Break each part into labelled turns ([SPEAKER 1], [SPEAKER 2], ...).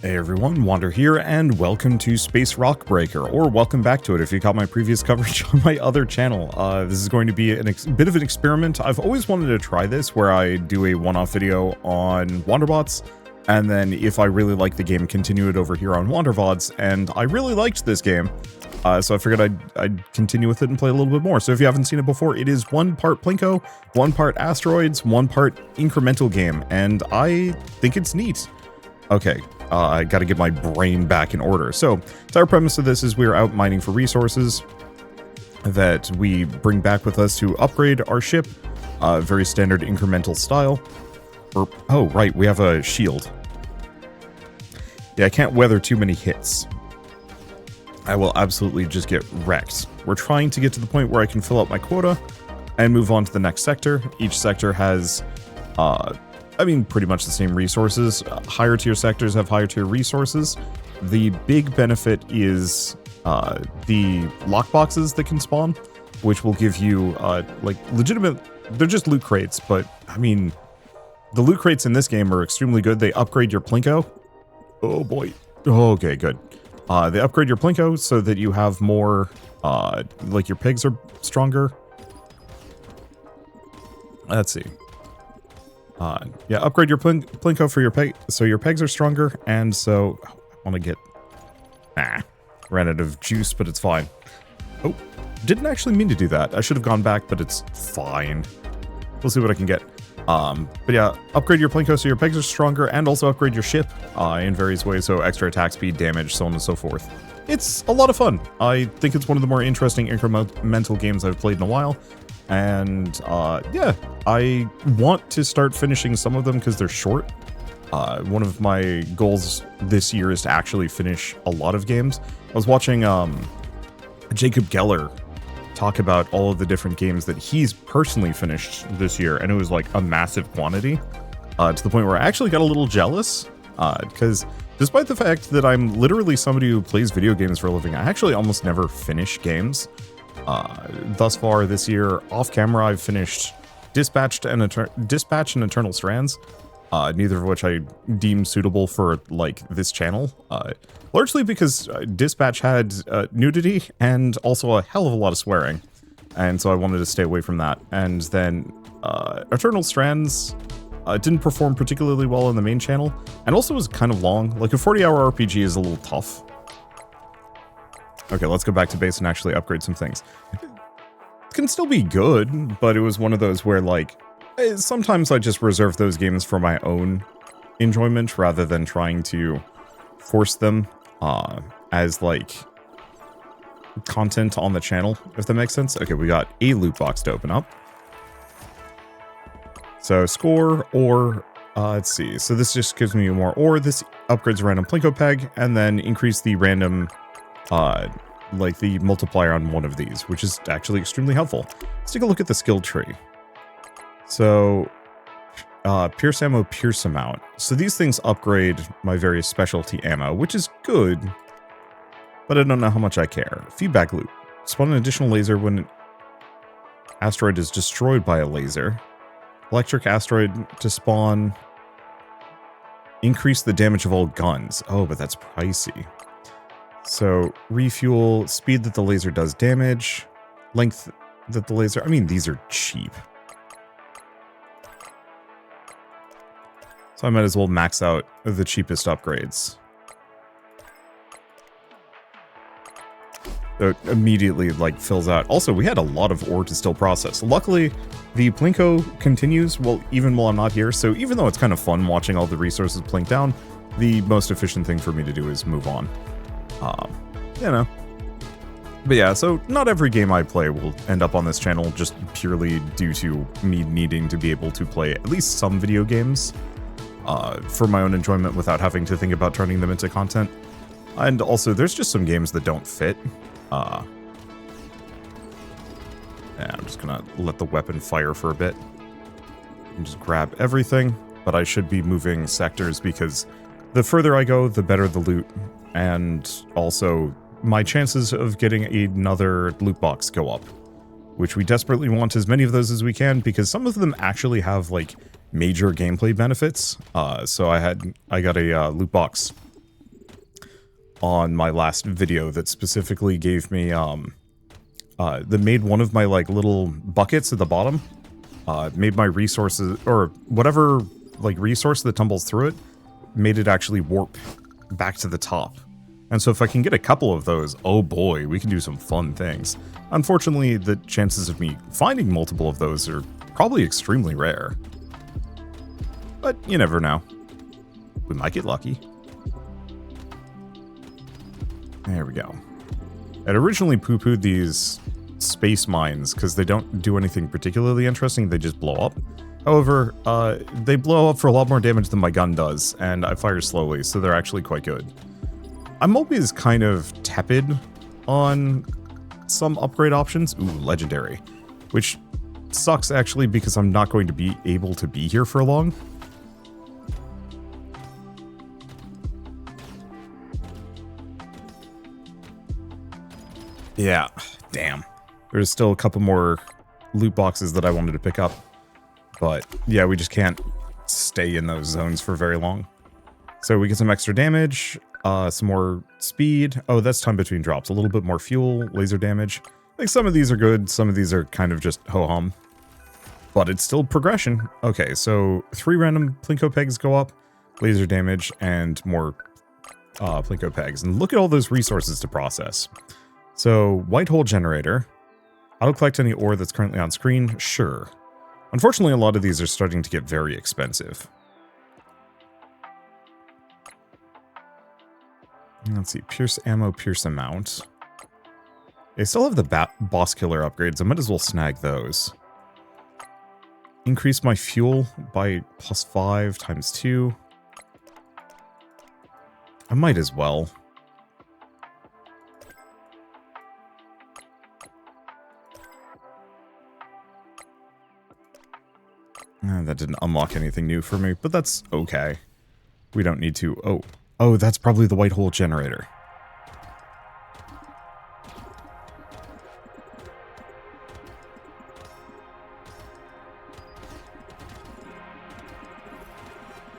[SPEAKER 1] Hey everyone, Wander here, and welcome to Space Rock Breaker, or welcome back to it if you caught my previous coverage on my other channel. This is going to be a bit of an experiment. I've always wanted to try this, where I do a one-off video on Wanderbots, and then if I really like the game, continue it over here on Wandervods, and I really liked this game, so I figured I'd continue with it and play a little bit more. So if you haven't seen it before, it is 1 part Plinko, 1 part Asteroids, 1 part Incremental game, and I think it's neat. Okay. I gotta get my brain back in order. So, the entire premise of this is we're out mining for resources that we bring back with us to upgrade our ship. Very standard incremental style. Oh, right, we have a shield. Yeah, I can't weather too many hits. I will absolutely just get wrecked. We're trying to get to the point where I can fill out my quota and move on to the next sector. Each sector has, pretty much the same resources. Higher tier sectors have higher tier resources. The big benefit is the lockboxes that can spawn, which will give you legitimate. They're just loot crates, but I mean, the loot crates in this game are extremely good. They upgrade your Plinko. Oh boy. Okay, good. They upgrade your Plinko so that you have more. Your pegs are stronger. Let's see. Yeah, upgrade your Plinko for your peg, so your pegs are stronger, and so I want to get. Ran out of juice, but it's fine. Oh, didn't actually mean to do that. I should have gone back, but it's fine. We'll see what I can get. But yeah, upgrade your Plinko so your pegs are stronger, and also upgrade your ship in various ways, so extra attack speed, damage, so on and so forth. It's a lot of fun. I think it's one of the more interesting incremental games I've played in a while. And yeah, I want to start finishing some of them because they're short. One of my goals this year is to actually finish a lot of games. I was watching Jacob Geller talk about all of the different games that he's personally finished this year, and it was like a massive quantity, to the point where I actually got a little jealous, because despite the fact that I'm literally somebody who plays video games for a living, I actually almost never finish games. Thus far this year, off camera, I've finished Dispatch and Eternal Strands, neither of which I deem suitable for, this channel, largely because Dispatch had nudity and also a hell of a lot of swearing, and so I wanted to stay away from that. And then Eternal Strands didn't perform particularly well on the main channel, and also was kind of long. Like, a 40-hour RPG is a little tough. Okay, let's go back to base and actually upgrade some things. It can still be good, but it was one of those where, sometimes I just reserve those games for my own enjoyment rather than trying to force them as, content on the channel, if that makes sense. Okay, we got a loot box to open up. So, score, ore, let's see. So this just gives me more ore. This upgrades a random Plinko peg, and then increase the random the multiplier on one of these, which is actually extremely helpful. Let's take a look at the skill tree. So, Pierce ammo, Pierce amount. So these things upgrade my various specialty ammo, which is good, but I don't know how much I care. Feedback loop. Spawn an additional laser when an asteroid is destroyed by a laser. Electric asteroid to spawn. Increase the damage of all guns. Oh, but that's pricey. So, refuel, speed that the laser does damage, length that the laser... these are cheap. So I might as well max out the cheapest upgrades. So it immediately, fills out. Also, we had a lot of ore to still process. Luckily, the Plinko continues, even while I'm not here, so even though it's kind of fun watching all the resources plink down, the most efficient thing for me to do is move on. But yeah, so not every game I play will end up on this channel just purely due to me needing to be able to play at least some video games for my own enjoyment without having to think about turning them into content. And also, there's just some games that don't fit. Yeah, I'm just gonna let the weapon fire for a bit. And just grab everything, but I should be moving sectors because the further I go, the better the loot. And also, my chances of getting another loot box go up, which we desperately want as many of those as we can, because some of them actually have, major gameplay benefits. So I got a loot box on my last video that specifically gave me, that made one of my, like, little buckets at the bottom, made my resources, or whatever, like, resource that tumbles through it, made it actually warp back to the top. And so if I can get a couple of those, oh boy, we can do some fun things. Unfortunately, the chances of me finding multiple of those are probably extremely rare. But you never know. We might get lucky. There we go. I'd originally poo-pooed these space mines because they don't do anything particularly interesting, they just blow up. However, they blow up for a lot more damage than my gun does, and I fire slowly, so they're actually quite good. I'm always kind of tepid on some upgrade options. Ooh, legendary. Which sucks actually because I'm not going to be able to be here for long. Yeah, damn. There's still a couple more loot boxes that I wanted to pick up. But yeah, we just can't stay in those zones for very long. So we get some extra damage. Some more speed. Oh, that's time between drops. A little bit more fuel, laser damage. Like, some of these are good, some of these are kind of just ho-hum. But it's still progression. Okay, so 3 random Plinko pegs go up, laser damage, and more Plinko pegs. And look at all those resources to process. So, white hole generator. Auto collect any ore that's currently on screen? Sure. Unfortunately, a lot of these are starting to get very expensive. Let's see, pierce ammo, pierce amount. They still have the boss killer upgrades. I might as well snag those. Increase my fuel by +5 times 2. I might as well. That didn't unlock anything new for me, but that's okay. We don't need to... Oh, that's probably the white hole generator.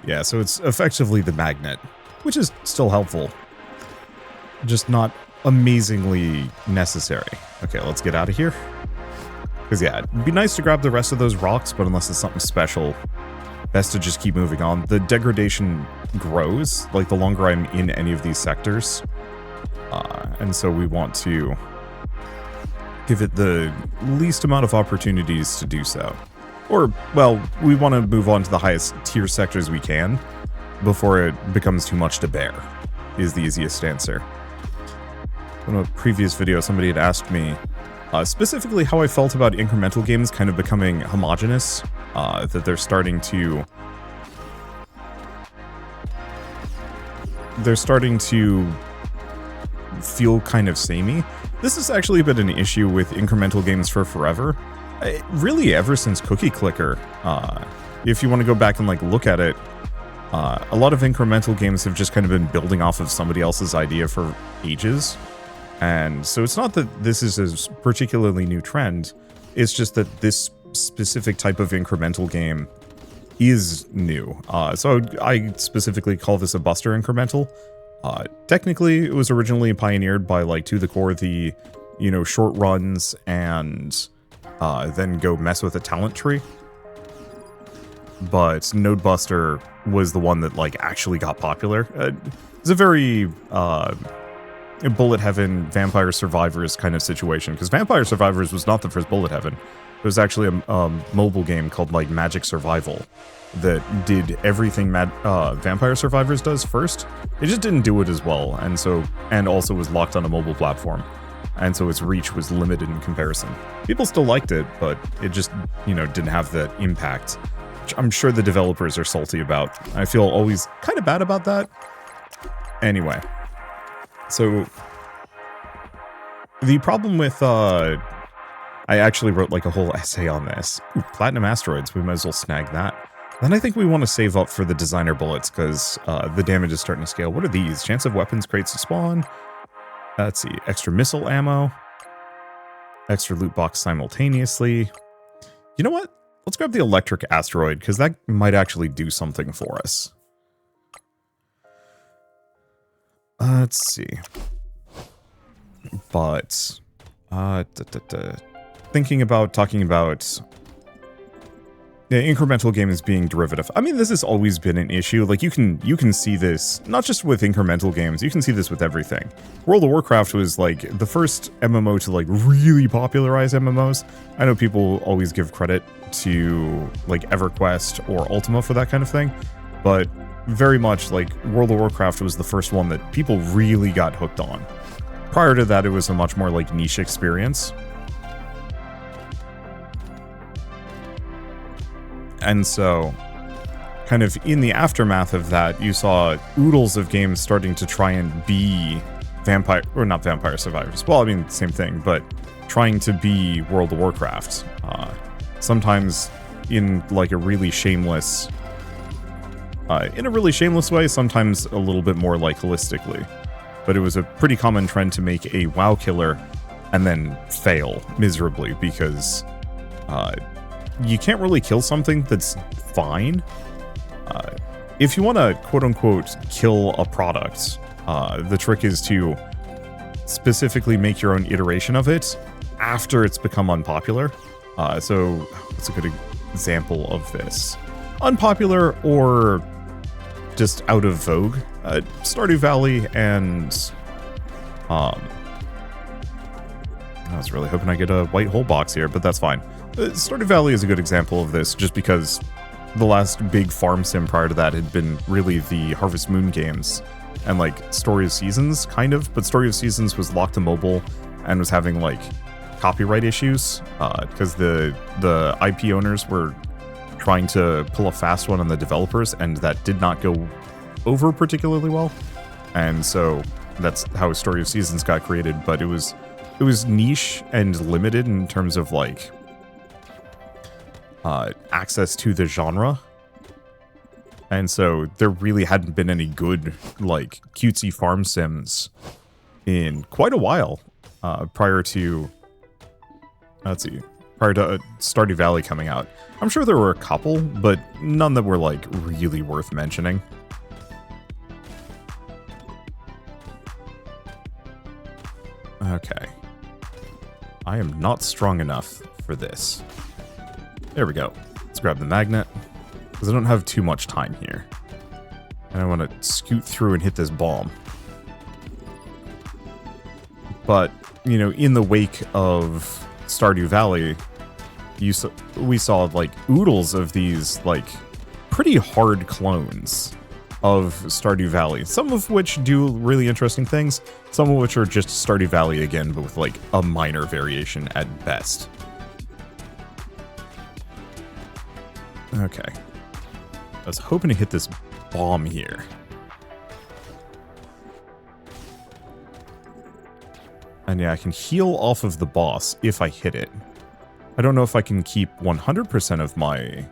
[SPEAKER 1] Yeah, so it's effectively the magnet, which is still helpful. Just not amazingly necessary. Okay, let's get out of here. Because yeah, it'd be nice to grab the rest of those rocks, but unless it's something special, best to just keep moving on. The degradation grows, like, the longer I'm in any of these sectors. And so we want to give it the least amount of opportunities to do so. Or, well, we want to move on to the highest tier sectors we can before it becomes too much to bear, is the easiest answer. In a previous video, somebody had asked me specifically how I felt about incremental games kind of becoming homogenous, that they're starting to feel kind of samey. This has actually been an issue with incremental games for forever. Really ever since Cookie Clicker. If you want to go back and like look at it, a lot of incremental games have just kind of been building off of somebody else's idea for ages. And so it's not that this is a particularly new trend, it's just that this specific type of incremental game is new. So I specifically call this a Buster incremental. Technically, it was originally pioneered by, like, To The Core, the, you know, short runs and then go mess with a talent tree. But Node Buster was the one that, like, actually got popular. It's a very Bullet Heaven, Vampire Survivors kind of situation, because Vampire Survivors was not the first Bullet Heaven. It was actually a mobile game called, like, Magic Survival that did everything Vampire Survivors does first. It just didn't do it as well, and also was locked on a mobile platform, and so its reach was limited in comparison. People still liked it, but it just, you know, didn't have the impact, which I'm sure the developers are salty about. I feel always kind of bad about that. Anyway, so the problem with I actually wrote like a whole essay on this. Ooh, Platinum Asteroids, we might as well snag that. Then I think we want to save up for the designer bullets, because the damage is starting to scale. What are these? Chance of weapons crates to spawn. Let's see. Extra missile ammo. Extra loot box simultaneously. You know what? Let's grab the electric asteroid, because that might actually do something for us. Let's see. But, thinking about, talking about incremental games being derivative. I mean, this has always been an issue. Like, you can see this, not just with incremental games, you can see this with everything. World of Warcraft was, like, the first MMO to, like, really popularize MMOs. I know people always give credit to, like, EverQuest or Ultima for that kind of thing, but very much, like, World of Warcraft was the first one that people really got hooked on. Prior to that, it was a much more, like, niche experience. And so, kind of in the aftermath of that, you saw oodles of games starting to try and be vampire, or not Vampire Survivors. Well, I mean, same thing, but trying to be World of Warcraft. Sometimes in like a really shameless way, sometimes a little bit more like holistically. But it was a pretty common trend to make a WoW killer and then fail miserably because you can't really kill something that's fine. If you want to quote-unquote kill a product, the trick is to specifically make your own iteration of it after it's become unpopular. So what's a good example of this? Unpopular or just out of vogue. Stardew Valley and I was really hoping I get a white hole box here, but that's fine. Stardew Valley is a good example of this, just because the last big farm sim prior to that had been really the Harvest Moon games, and like Story of Seasons, kind of, but Story of Seasons was locked to mobile and was having like copyright issues, because the IP owners were trying to pull a fast one on the developers, and that did not go over particularly well, and so that's how Story of Seasons got created, but it was niche and limited in terms of like access to the genre, and so there really hadn't been any good like cutesy farm sims in quite a while prior to Stardew Valley coming out. I'm sure there were a couple, but none that were like really worth mentioning. Okay, I am not strong enough for this. There we go. Let's grab the magnet, because I don't have too much time here. And I want to scoot through and hit this bomb. But, you know, in the wake of Stardew Valley, we saw, like, oodles of these, like, pretty hard clones of Stardew Valley. Some of which do really interesting things, some of which are just Stardew Valley again, but with, like, a minor variation at best. Okay. I was hoping to hit this bomb here. And yeah, I can heal off of the boss if I hit it. I don't know if I can keep 100% of my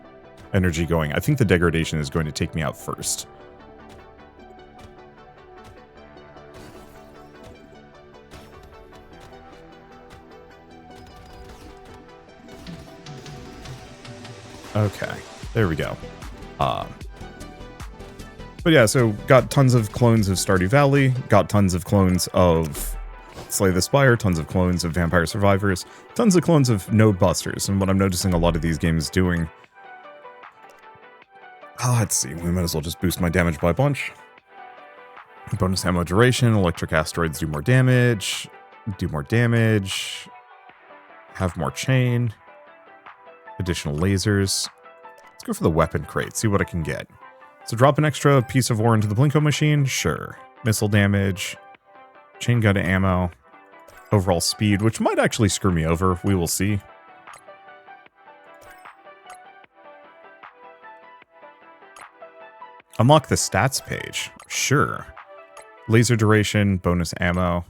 [SPEAKER 1] energy going. I think the degradation is going to take me out first. Okay, there we go. But yeah, so got tons of clones of Stardew Valley, got tons of clones of Slay the Spire, tons of clones of Vampire Survivors, tons of clones of Node Busters, and what I'm noticing a lot of these games doing... let's see, we might as well just boost my damage by a bunch. Bonus ammo duration, electric asteroids do more damage, have more chain, additional lasers. Let's go for the weapon crate, see what I can get. So drop an extra piece of ore into the Plinko machine, sure. Missile damage, chain gun ammo, overall speed, which might actually screw me over, we will see. Unlock the stats page, sure. Laser duration, bonus ammo.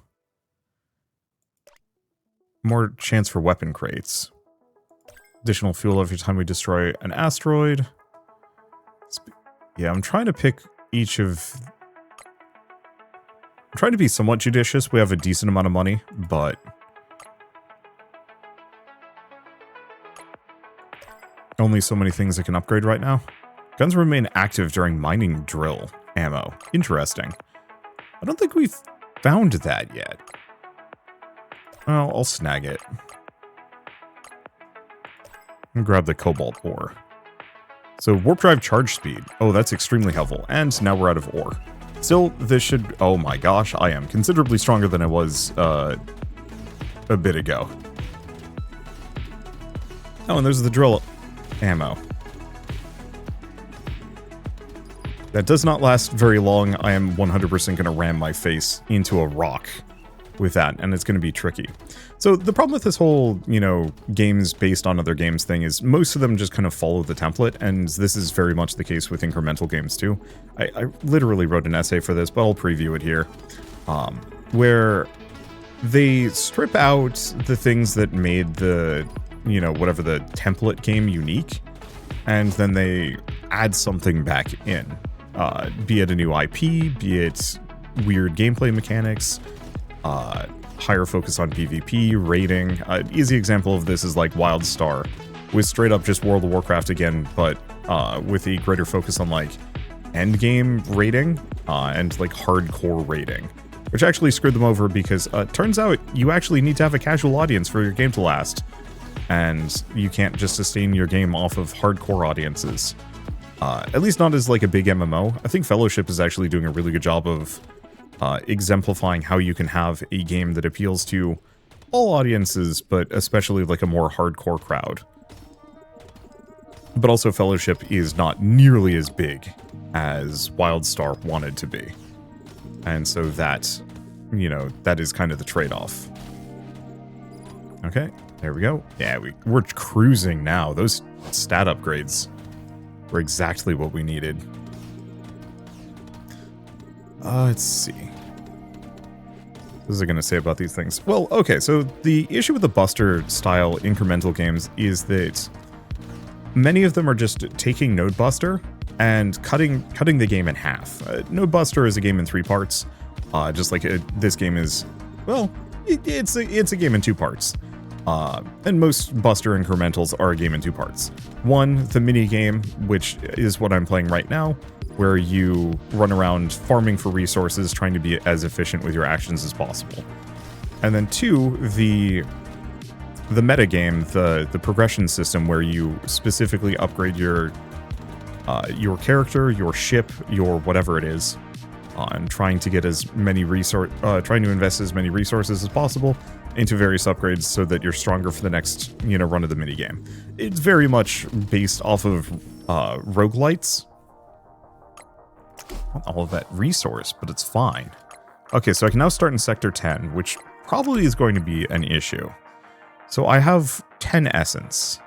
[SPEAKER 1] More chance for weapon crates. Additional fuel every time we destroy an asteroid. Yeah, I'm trying to pick each of... I'm trying to be somewhat judicious. We have a decent amount of money, but... only so many things I can upgrade right now. Guns remain active during mining drill ammo. Interesting. I don't think we've found that yet. Well, I'll snag it. And grab the cobalt ore. So warp drive charge speed. Oh, that's extremely helpful. And now we're out of ore. Still, this should... Oh my gosh, I am considerably stronger than I was a bit ago. Oh, and there's the drill ammo. That does not last very long. I am 100% going to ram my face into a rock with that, and it's going to be tricky. So the problem with this whole, you know, games based on other games thing is most of them just kind of follow the template, and this is very much the case with incremental games too. I literally wrote an essay for this, but I'll preview it here, where they strip out the things that made the, you know, whatever the template game unique, and then they add something back in. Be it a new IP, be it weird gameplay mechanics, higher focus on PvP, raiding. Easy example of this is like WildStar, with straight up just World of Warcraft again, but with a greater focus on like endgame raiding and like hardcore raiding, which actually screwed them over because turns out you actually need to have a casual audience for your game to last, and you can't just sustain your game off of hardcore audiences. At least not as like a big MMO. I think Fellowship is actually doing a really good job of exemplifying how you can have a game that appeals to all audiences, but especially like a more hardcore crowd. But also Fellowship is not nearly as big as WildStar wanted to be. And so that, you know, that is kind of the trade-off. Okay, there we go. Yeah, we're cruising now. Those stat upgrades were exactly what we needed. Let's see. What is it going to say about these things? Well, okay, so the issue with the Buster-style incremental games is that many of them are just taking Node Buster and cutting the game in half. Node Buster is a game in 3 parts, just like this game is, well, it's a game in 2 parts. And most Buster incrementals are a game in 2 parts. One, the mini game, which is what I'm playing right now, where you run around farming for resources, trying to be as efficient with your actions as possible. And then 2, the meta game, the progression system, where you specifically upgrade your character, your ship, your whatever it is, and trying to get as many trying to invest as many resources as possible into various upgrades so that you're stronger for the next, you know, run of the minigame. It's very much based off of roguelites. Not all of that resource, but it's fine. Okay, so I can now start in Sector 10, which probably is going to be an issue. So I have 10 essence.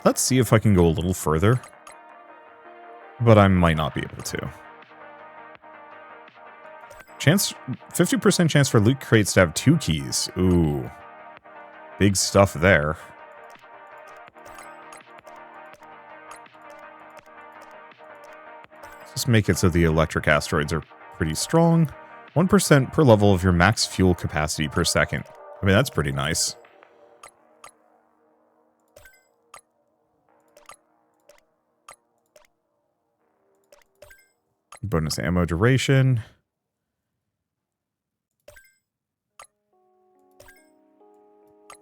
[SPEAKER 1] Let's see if I can go a little further. But I might not be able to. 50% chance for loot crates to have 2 keys. Ooh. Big stuff there. Just make it so the electric asteroids are pretty strong. 1% per level of your max fuel capacity per second. I mean, that's pretty nice. Bonus ammo duration.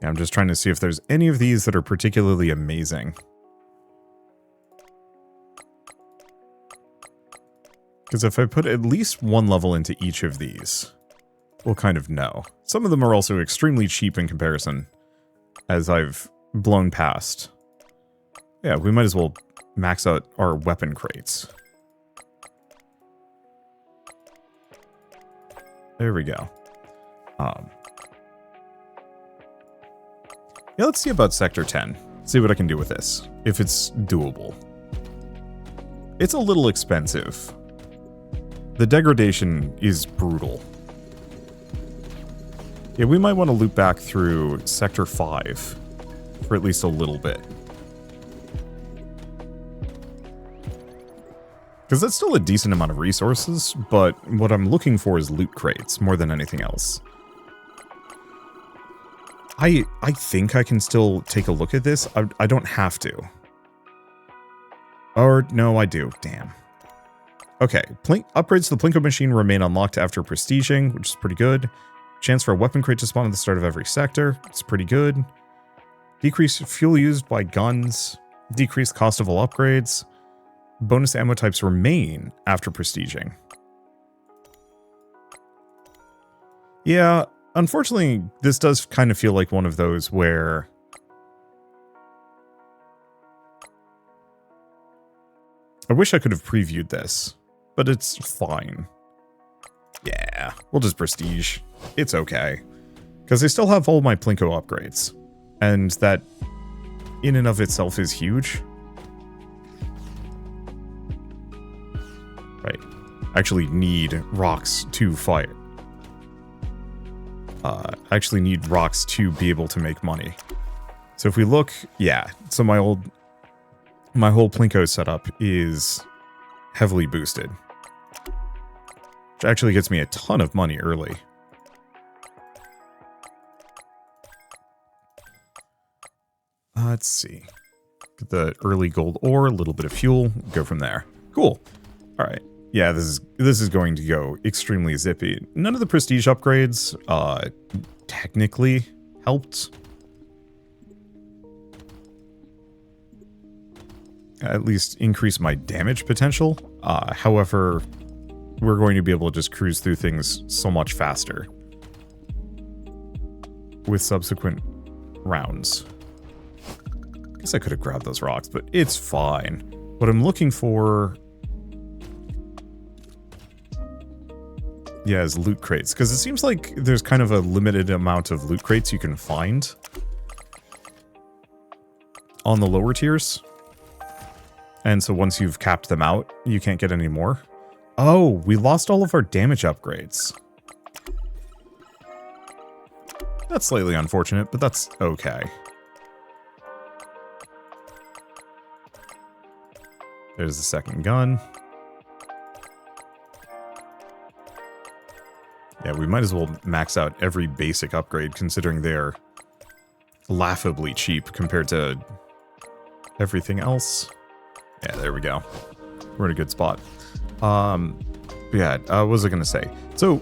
[SPEAKER 1] Yeah, I'm just trying to see if there's any of these that are particularly amazing. Because if I put at least 1 level into each of these, we'll kind of know. Some of them are also extremely cheap in comparison, as I've blown past. Yeah, we might as well max out our weapon crates. There we go. Yeah, let's see about Sector 10. See what I can do with this, if it's doable. It's a little expensive. The degradation is brutal. Yeah, we might want to loop back through Sector 5 for at least a little bit. Because that's still a decent amount of resources, but what I'm looking for is loot crates more than anything else. I think I can still take a look at this. I don't have to. Or, no, I do. Damn. Okay, upgrades to the Plinko machine remain unlocked after prestiging, which is pretty good. Chance for a weapon crate to spawn at the start of every sector. It's pretty good. Decrease fuel used by guns. Decreased cost of all upgrades. Bonus ammo types remain after prestiging. Yeah, unfortunately, this does kind of feel like one of those where... I wish I could have previewed this, but it's fine. Yeah, we'll just prestige. It's okay. Because I still have all my Plinko upgrades. And that, in and of itself, is huge. Right. I actually need rocks to fight. I actually need rocks to be able to make money. So if we look, yeah. So my whole Plinko setup is heavily boosted. Which actually gets me a ton of money early. Let's see. Get the early gold ore, a little bit of fuel, go from there. Cool. All right. Yeah, this is going to go extremely zippy. None of the prestige upgrades technically helped. At least increase my damage potential. However, we're going to be able to just cruise through things so much faster with subsequent rounds. I guess I could have grabbed those rocks, but it's fine. What I'm looking for, yeah, is loot crates, because it seems like there's kind of a limited amount of loot crates you can find on the lower tiers. And so once you've capped them out, you can't get any more. Oh, we lost all of our damage upgrades. That's slightly unfortunate, but that's okay. There's the second gun. Yeah, we might as well max out every basic upgrade, considering they're laughably cheap compared to everything else. Yeah, there we go. We're in a good spot. Yeah, what was I going to say? So,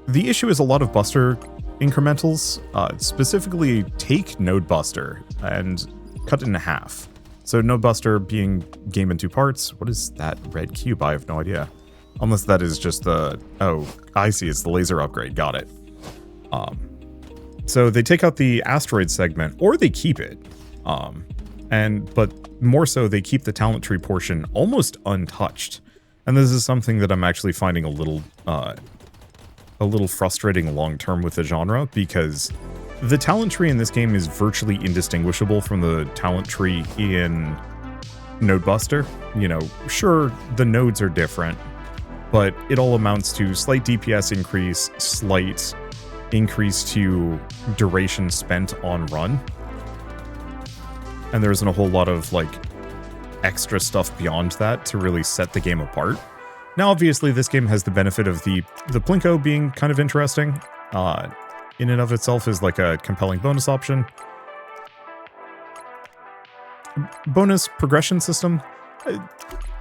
[SPEAKER 1] the issue is a lot of Buster incrementals specifically take Node Buster and cut it in half. So Node Buster being game in two parts. What is that red cube? I have no idea. Unless that is just the... Oh, I see. It's the laser upgrade. Got it. So they take out the Asteroid segment, or they keep it. But more so, they keep the talent tree portion almost untouched. And this is something that I'm actually finding a little frustrating long-term with the genre, because the talent tree in this game is virtually indistinguishable from the talent tree in Node Buster. You know, sure, the nodes are different, but it all amounts to slight DPS increase, slight increase to duration spent on run. And there isn't a whole lot of, like, extra stuff beyond that to really set the game apart. Now, obviously, this game has the benefit of the Plinko being kind of interesting. In and of itself is like a compelling bonus option. Bonus progression system,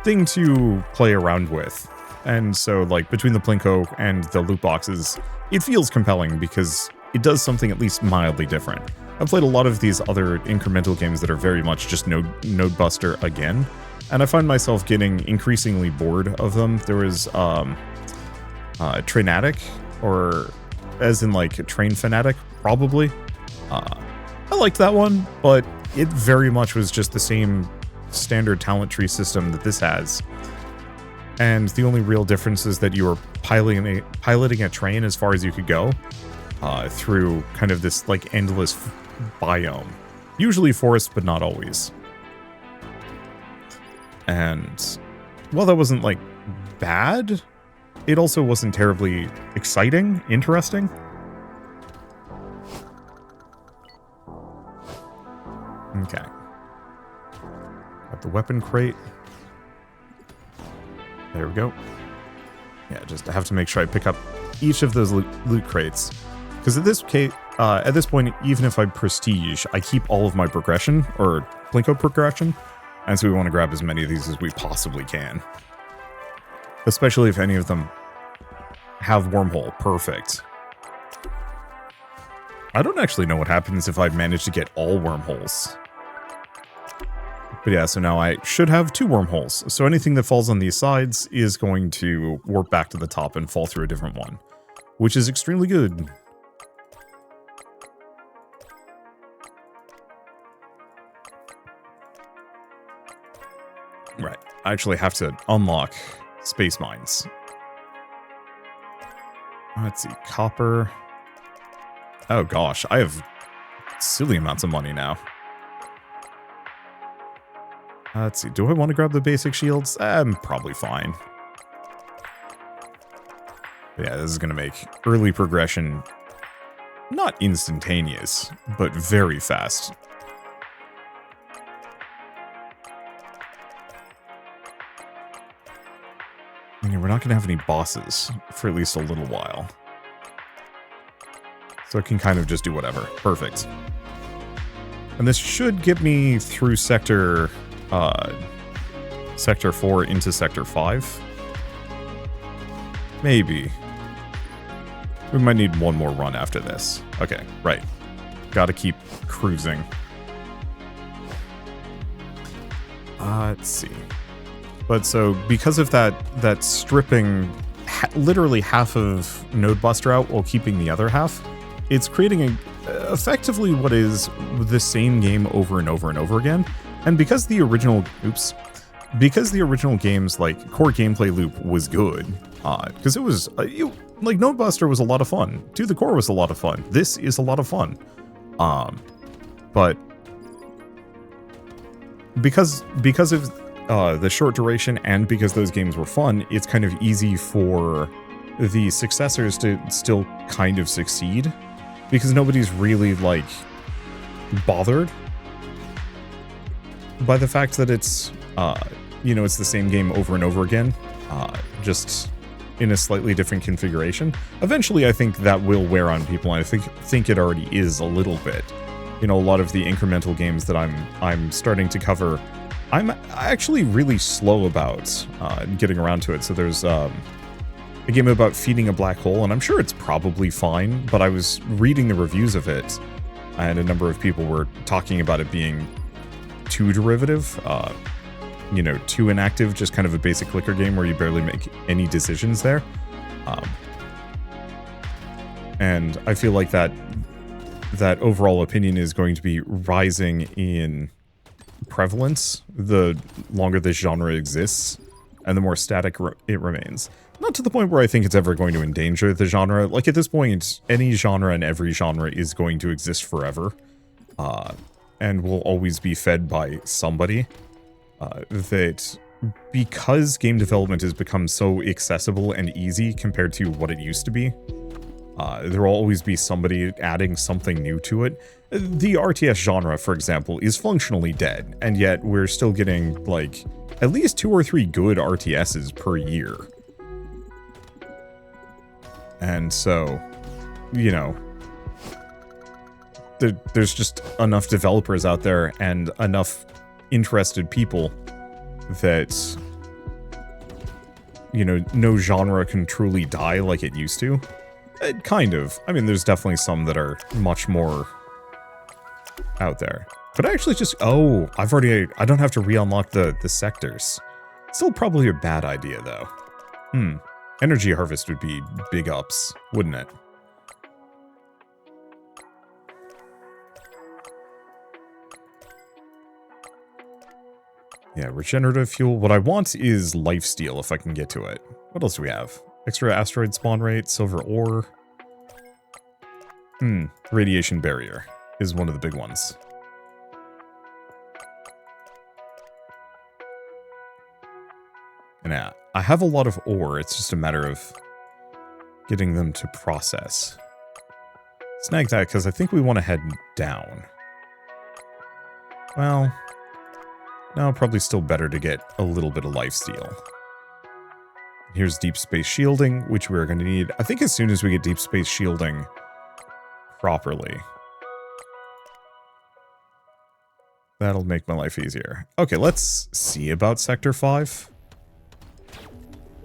[SPEAKER 1] thing to play around with. And so, like, between the Plinko and the loot boxes, it feels compelling because it does something at least mildly different. I've played a lot of these other incremental games that are very much just Node Buster again, and I find myself getting increasingly bored of them. There was Trainatic, or as in like Train Fanatic, probably. I liked that one, but it very much was just the same standard talent tree system that this has. And the only real difference is that you were piloting a train as far as you could go through kind of this like endless biome. Usually forest, but not always. And while that wasn't like bad, it also wasn't terribly exciting, interesting. Okay. Got the weapon crate. There we go. Yeah, just have to make sure I pick up each of those loot crates. Because at this point, even if I prestige, I keep all of my progression, or Plinko progression. And so we want to grab as many of these as we possibly can. Especially if any of them have wormhole. Perfect. I don't actually know what happens if I manage to get all wormholes. But yeah, so now I should have 2 wormholes. So anything that falls on these sides is going to warp back to the top and fall through a different one, which is extremely good. Right. I actually have to unlock space mines. Let's see. Copper. Oh gosh, I have silly amounts of money now. Let's see. Do I want to grab the basic shields? I'm probably fine. Yeah, this is going to make early progression not instantaneous, but very fast. And we're not going to have any bosses for at least a little while. So it can kind of just do whatever. Perfect. And this should get me through Sector 4 into Sector 5. Maybe. We might need one more run after this. Okay, right. Gotta keep cruising. Let's see. But so, because of that stripping literally half of Node Buster out while keeping the other half, it's creating effectively what is the same game over and over and over again. And because the original, because the original game's like core gameplay loop was good, because it was like Node Buster was a lot of fun. Do the core was a lot of fun. This is a lot of fun. But because of the short duration and because those games were fun, it's kind of easy for the successors to still kind of succeed because nobody's really like bothered by the fact that it's it's the same game over and over again, just in a slightly different configuration. Eventually, I think that will wear on people, and I think it already is a little bit. You know, a lot of the incremental games that I'm starting to cover, I'm actually really slow about getting around to it. So there's a game about feeding a black hole, and I'm sure it's probably fine, but I was reading the reviews of it, and a number of people were talking about it being too derivative, too inactive, just kind of a basic clicker game where you barely make any decisions there. And I feel like that overall opinion is going to be rising in prevalence the longer this genre exists and the more static it remains. Not to the point where I think it's ever going to endanger the genre. Like, at this point, any genre and every genre is going to exist forever, and will always be fed by somebody. That because game development has become so accessible and easy compared to what it used to be, there will always be somebody adding something new to it. The RTS genre, for example, is functionally dead, and yet we're still getting, like, at least 2 or 3 good RTSs per year. And so, there's just enough developers out there and enough interested people that, no genre can truly die like it used to. Kind of. I mean, there's definitely some that are much more out there. But I actually just... Oh, I don't have to re-unlock the sectors. Still probably a bad idea, though. Energy harvest would be big ups, wouldn't it? Yeah, regenerative fuel. What I want is lifesteal if I can get to it. What else do we have? Extra asteroid spawn rate, silver ore. Radiation barrier is one of the big ones. And yeah, I have a lot of ore. It's just a matter of getting them to process. Snag that, because I think we want to head down. Well, no, probably still better to get a little bit of lifesteal. Here's deep space shielding, which we're going to need. I think as soon as we get deep space shielding properly, that'll make my life easier. Okay, let's see about Sector 5.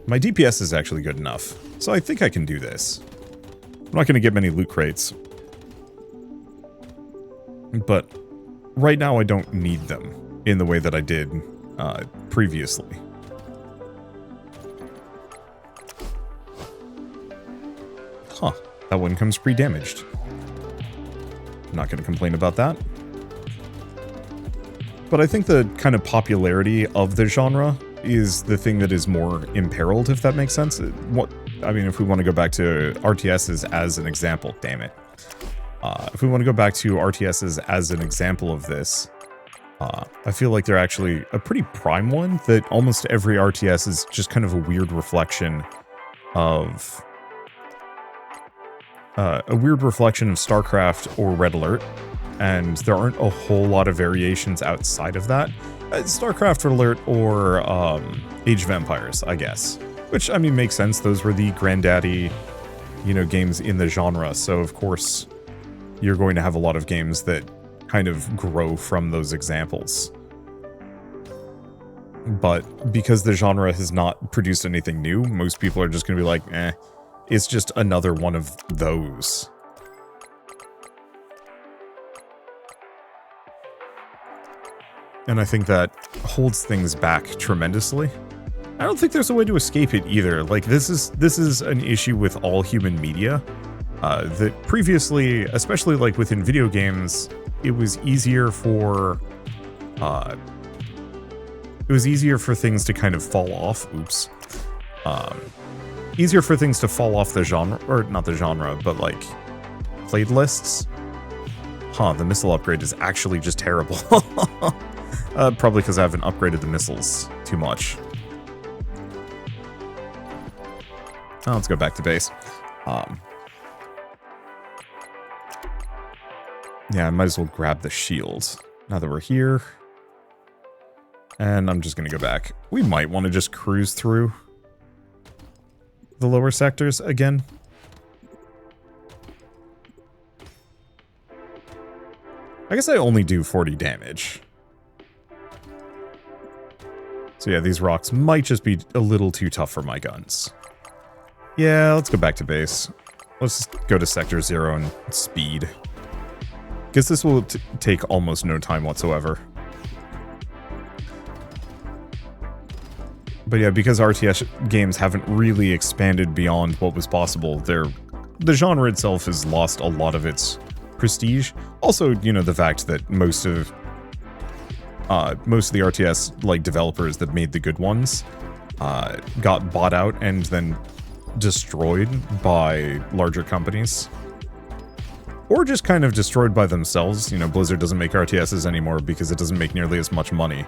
[SPEAKER 1] My DPS is actually good enough, so I think I can do this. I'm not going to get many loot crates. But right now I don't need them in the way that I did previously. Huh, that one comes pre-damaged. Not going to complain about that. But I think the kind of popularity of the genre is the thing that is more imperiled, if that makes sense. I mean, if we want to go back to RTSs as an example, damn it. If we want to go back to RTSs as an example of this, I feel like they're actually a pretty prime one, that almost every RTS is just kind of a weird reflection of... StarCraft or Red Alert, and there aren't a whole lot of variations outside of that. StarCraft, Red Alert, or Age of Empires, I guess. Which, I mean, makes sense. Those were the granddaddy, games in the genre, so of course you're going to have a lot of games that kind of grow from those examples. But because the genre has not produced anything new, most people are just going to be like, eh, it's just another one of those. And I think that holds things back tremendously. I don't think there's a way to escape it either. Like, this is an issue with all human media. That previously, especially like within video games, it was easier for things to kind of fall off. Oops. Easier for things to fall off the genre, or not the genre, but like played lists. Huh, the missile upgrade is actually just terrible. Probably because I haven't upgraded the missiles too much. Oh, let's go back to base. Yeah, I might as well grab the shield now that we're here. And I'm just going to go back. We might want to just cruise through the lower sectors again. I guess I only do 40 damage. So yeah, these rocks might just be a little too tough for my guns. Yeah, let's go back to base. Let's just go to Sector 0 and speed. Guess this will take almost no time whatsoever. But yeah, because RTS games haven't really expanded beyond what was possible, the genre itself has lost a lot of its prestige. Also, the fact that most of the RTS like developers that made the good ones got bought out and then destroyed by larger companies. Or just kind of destroyed by themselves. Blizzard doesn't make RTSs anymore because it doesn't make nearly as much money.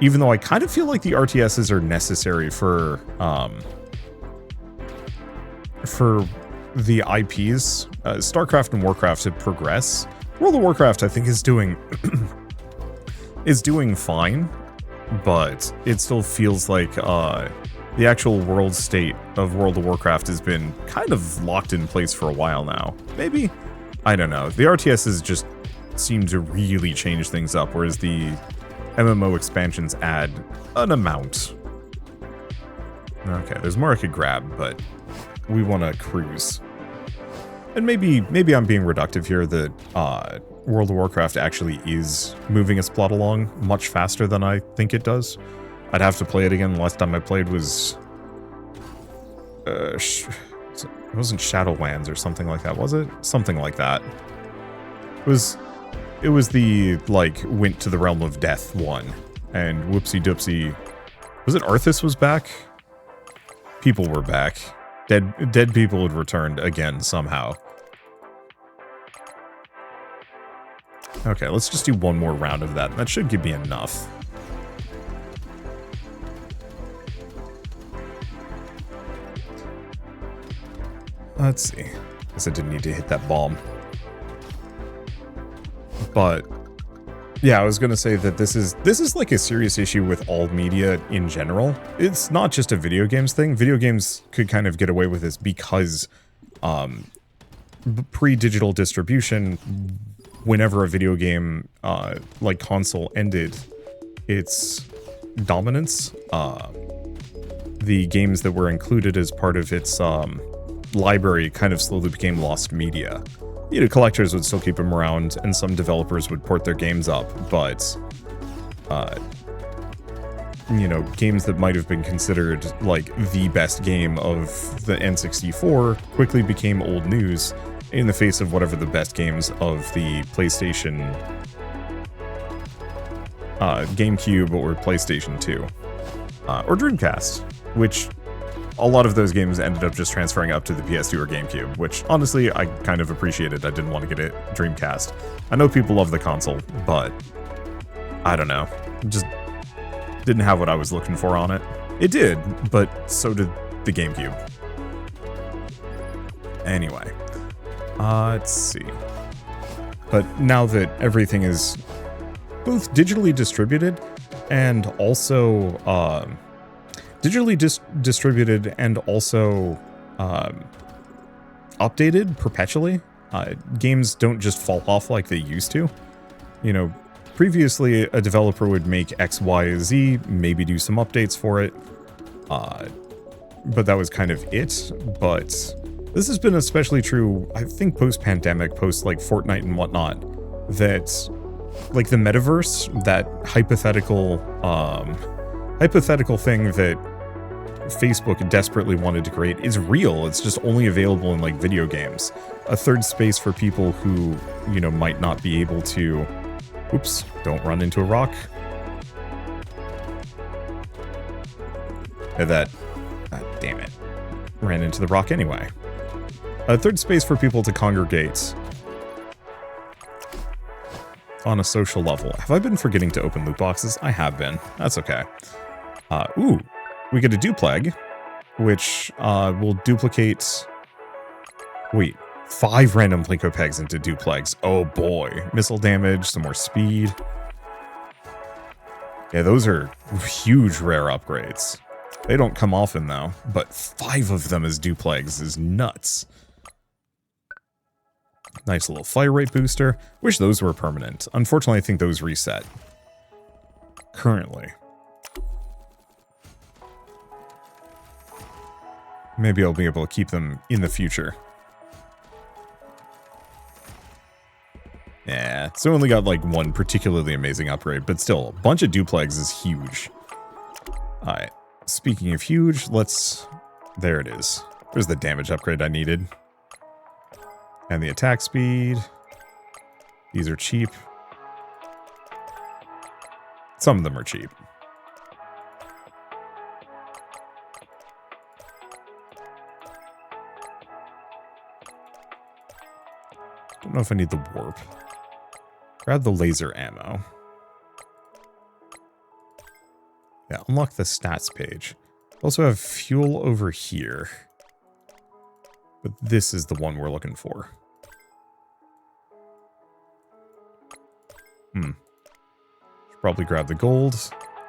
[SPEAKER 1] Even though I kind of feel like the RTSs are necessary for the IPs. StarCraft and Warcraft to progress. World of Warcraft, I think, is doing fine, but it still feels like the actual world state of World of Warcraft has been kind of locked in place for a while now. Maybe? I don't know. The RTSs just seem to really change things up, whereas the MMO expansions add an amount. Okay, there's more I could grab, but we want to cruise. And maybe I'm being reductive here that World of Warcraft actually is moving its plot along much faster than I think it does. I'd have to play it again. The last time I played was... it wasn't Shadowlands or something like that, was it? Something like that. It was the, like, went to the realm of death one. And whoopsie doopsie. Was it Arthas was back? People were back. Dead people had returned again somehow. Okay, let's just do one more round of that. That should give me enough. Let's see. Guess I didn't need to hit that bomb. But yeah, I was gonna say that this is like a serious issue with all media in general. It's not just a video games thing. Video games could kind of get away with this because pre-digital distribution, whenever a video game like console ended its dominance, the games that were included as part of its library kind of slowly became lost media. You know, collectors would still keep them around, and some developers would port their games up, but, you know, games that might have been considered, like, the best game of the N64 quickly became old news in the face of whatever the best games of the PlayStation, GameCube or PlayStation 2, or Dreamcast, which a lot of those games ended up just transferring up to the PS2 or GameCube, which honestly I kind of appreciated. I didn't want to get it Dreamcast. I know people love the console, but I don't know. Just didn't have what I was looking for on it. It did, but so did the GameCube. Anyway, let's see. But now that everything is both digitally distributed and also distributed and also updated perpetually. Games don't just fall off like they used to. You know, previously a developer would make X, Y, Z, maybe do some updates for it, but that was kind of it. But this has been especially true, I think, post-pandemic, post like Fortnite and whatnot, that like the metaverse, that hypothetical thing that Facebook desperately wanted to create is real. It's just only available in like video games. A third space for people who, you know, might not be able to... Oops, don't run into a rock. That... damn it. Ran into the rock anyway. A third space for people to congregate on a social level. Have I been forgetting to open loot boxes? I have been. That's okay. Ooh. We get a dupleg, which will duplicate... Wait, 5 random Plinko pegs into duplegs. Oh boy. Missile damage, some more speed. Yeah, those are huge rare upgrades. They don't come often though, but 5 of them as duplegs is nuts. Nice little fire rate booster. Wish those were permanent. Unfortunately, I think those reset. Currently. Maybe I'll be able to keep them in the future. Yeah, so only got like one particularly amazing upgrade, but still, a bunch of duplegs is huge. Alright, speaking of huge, let's... There it is. There's the damage upgrade I needed. And the attack speed. These are cheap. Some of them are cheap. Don't know if I need the warp. Grab the laser ammo. Yeah, unlock the stats page. Also have fuel over here. But this is the one we're looking for. Should probably grab the gold.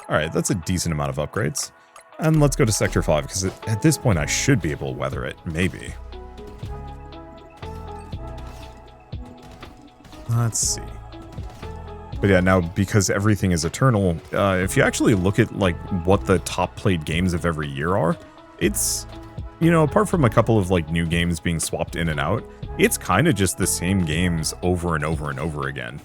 [SPEAKER 1] Alright, that's a decent amount of upgrades. And let's go to Sector 5, because at this point I should be able to weather it. Maybe. Let's see. But yeah, now because everything is eternal, if you actually look at like what the top played games of every year are, it's, you know, apart from a couple of like new games being swapped in and out, it's kind of just the same games over and over and over again.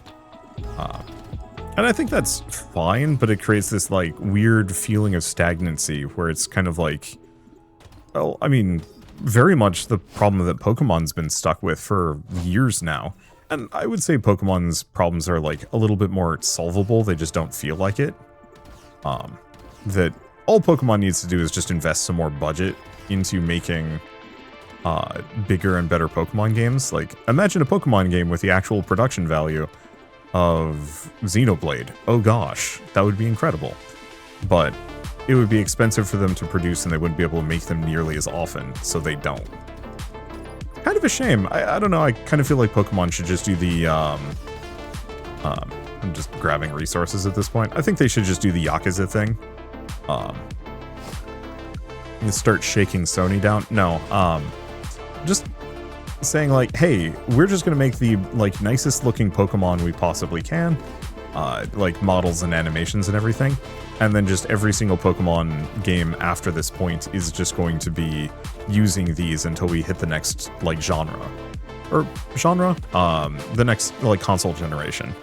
[SPEAKER 1] And I think that's fine, but it creates this like weird feeling of stagnancy where it's kind of like, well, I mean, very much the problem that Pokemon's been stuck with for years now. And I would say Pokemon's problems are like a little bit more solvable. They just don't feel like it. That all Pokemon needs to do is just invest some more budget into making bigger and better Pokemon games. Like, imagine a Pokemon game with the actual production value of Xenoblade. Oh gosh, that would be incredible. But it would be expensive for them to produce and they wouldn't be able to make them nearly as often, so they don't. Kind of a shame. I don't know, I kind of feel like Pokemon should just do the, I'm just grabbing resources at this point. I think they should just do the Yakuza thing. And start shaking Sony down. No, just saying like, hey, we're just gonna make the, like, nicest looking Pokemon we possibly can, like models and animations and everything. And then just every single Pokemon game after this point is just going to be using these until we hit the next, like, genre. Or genre? The next, like, console generation.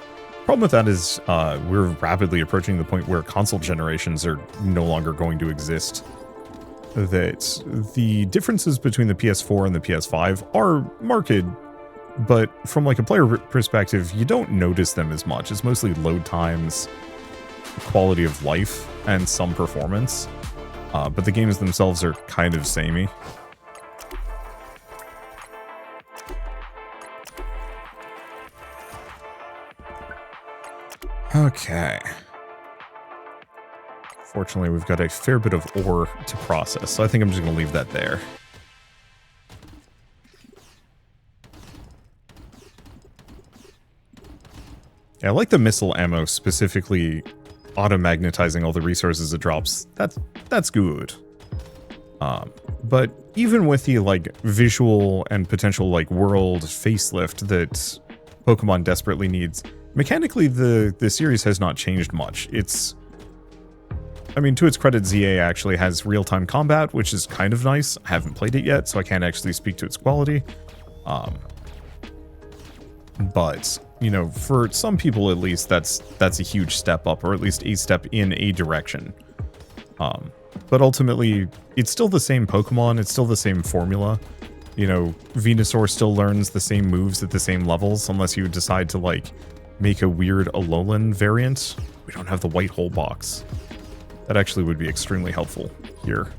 [SPEAKER 1] Problem with that is we're rapidly approaching the point where console generations are no longer going to exist. That the differences between the PS4 and the PS5 are marked, but from, like, a player perspective, you don't notice them as much. It's mostly load times, quality of life, and some performance. But the games themselves are kind of samey. Okay. Fortunately, we've got a fair bit of ore to process, so I think I'm just going to leave that there. Yeah, I like the missile ammo, specifically auto-magnetizing all the resources it drops. That's good. But even with the, like, visual and potential, like, world facelift that Pokemon desperately needs, mechanically the series has not changed much. It's... I mean, to its credit, ZA actually has real-time combat, which is kind of nice. I haven't played it yet, so I can't actually speak to its quality. But, you know, for some people at least, that's a huge step up, or at least a step in a direction. But ultimately, it's still the same Pokemon, it's still the same formula. You know, Venusaur still learns the same moves at the same levels, unless you decide to, like, make a weird Alolan variant. We don't have the white hole box. That actually would be extremely helpful here,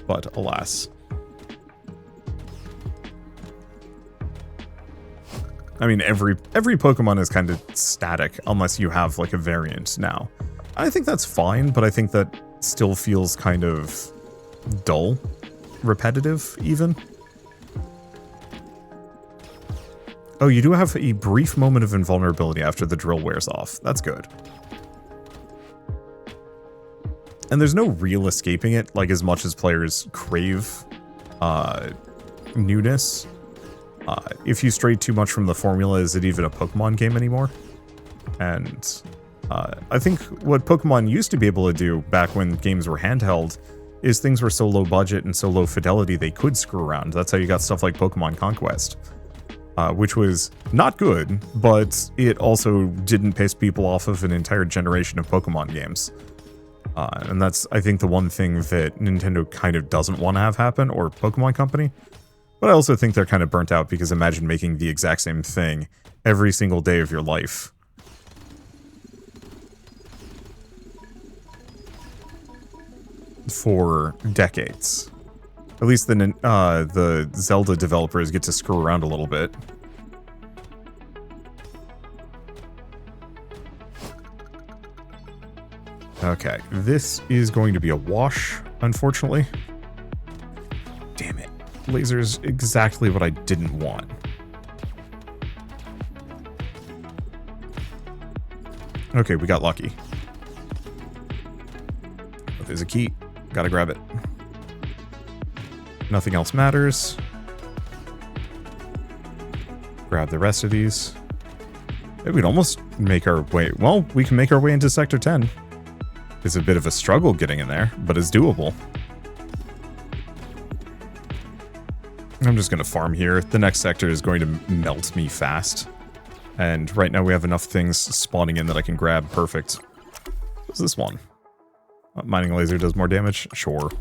[SPEAKER 1] but alas. I mean, every Pokemon is kind of static unless you have, like, a variant now. I think that's fine, but I think that still feels kind of dull, repetitive even. Oh, you do have a brief moment of invulnerability after the drill wears off. That's good. And there's no real escaping it, like, as much as players crave newness. If you stray too much from the formula, is it even a Pokemon game anymore? And I think what Pokemon used to be able to do back when games were handheld is things were so low budget and so low fidelity they could screw around. That's how you got stuff like Pokemon Conquest, which was not good, but it also didn't piss people off of an entire generation of Pokemon games. And that's, I think, the one thing that Nintendo kind of doesn't want to have happen, or Pokemon Company. But I also think they're kind of burnt out, because imagine making the exact same thing every single day of your life. For decades. At least the Zelda developers get to screw around a little bit. Okay, this is going to be a wash, unfortunately. Damn it. Laser's exactly what I didn't want. Okay, we got lucky. Oh, there's a key. Gotta grab it. Nothing else matters. Grab the rest of these. Maybe we'd almost make our way... Well, we can make our way into Sector 10. It's a bit of a struggle getting in there, but it's doable. I'm just going to farm here. The next sector is going to melt me fast. And right now we have enough things spawning in that I can grab. Perfect. What's this one? Mining laser does more damage? Sure.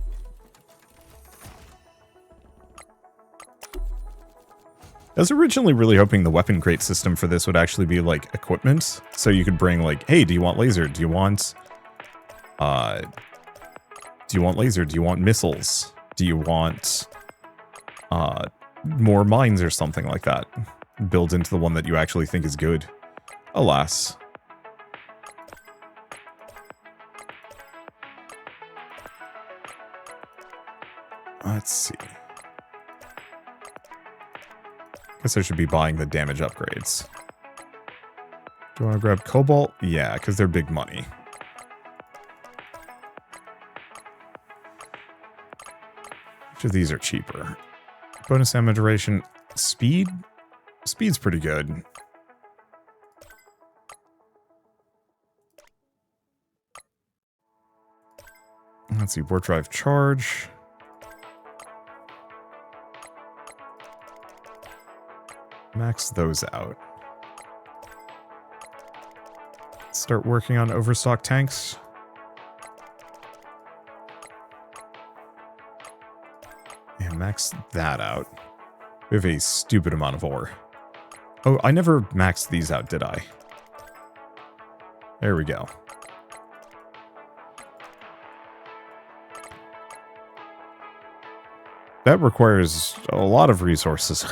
[SPEAKER 1] I was originally really hoping the weapon crate system for this would actually be like equipment. So you could bring like, hey, do you want laser? Do you want... laser? Do you want missiles? Do you want... more mines or something like that? Build into the one that you actually think is good. Alas. Let's see. Guess I should be buying the damage upgrades. Do I want to grab Cobalt? Yeah, because they're big money. Which of these are cheaper? Bonus ammo duration. Speed? Speed's pretty good. Let's see, warp drive charge. Max those out. Start working on overstock tanks. And max that out. We have a stupid amount of ore. Oh, I never maxed these out, did I? There we go. That requires a lot of resources.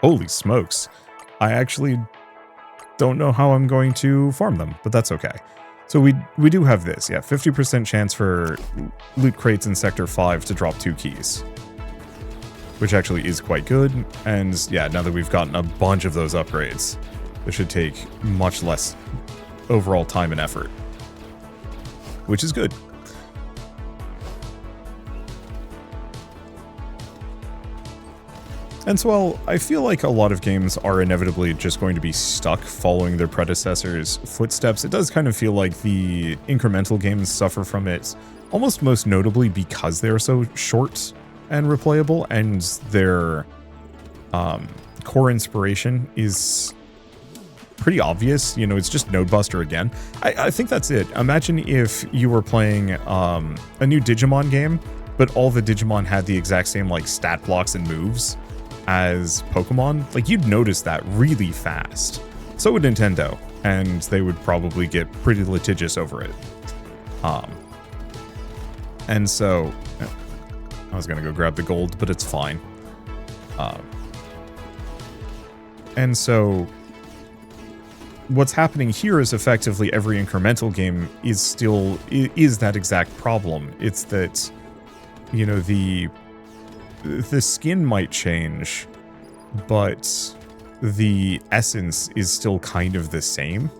[SPEAKER 1] Holy smokes. I actually don't know how I'm going to farm them, but that's okay. So we do have this, yeah, 50% chance for loot crates in Sector 5 to drop 2 keys. Which actually is quite good, and yeah, now that we've gotten a bunch of those upgrades, it should take much less overall time and effort. Which is good. And so while I feel like a lot of games are inevitably just going to be stuck following their predecessors' footsteps, it does kind of feel like the incremental games suffer from it, almost most notably because they're so short and replayable, and their core inspiration is pretty obvious. You know, it's just Nodebuster again. I think that's it. Imagine if you were playing a new Digimon game, but all the Digimon had the exact same like stat blocks and moves as Pokemon. Like, you'd notice that really fast. So would Nintendo, and they would probably get pretty litigious over it. And so I was gonna go grab the gold, but it's fine. And so what's happening here is effectively every incremental game is that exact problem. It's that, you know, the skin might change, but the essence is still kind of the same.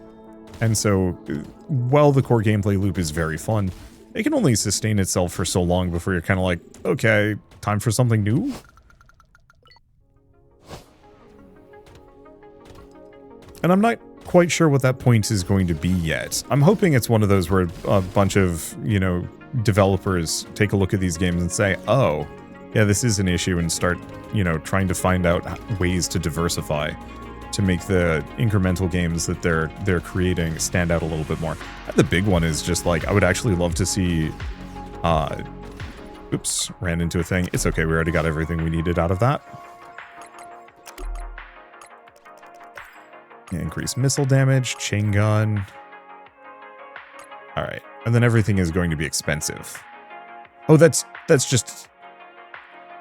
[SPEAKER 1] And so while the core gameplay loop is very fun, it can only sustain itself for so long before you're kind of like, okay, time for something new? And I'm not quite sure what that point is going to be yet. I'm hoping it's one of those where a bunch of, you know, developers take a look at these games and say, oh, yeah, this is an issue, and start, you know, trying to find out ways to diversify to make the incremental games that they're creating stand out a little bit more. And the big one is just like, I would actually love to see, oops, ran into a thing. It's okay, we already got everything we needed out of that. Increase missile damage, chain gun. All right, and then everything is going to be expensive. Oh, that's just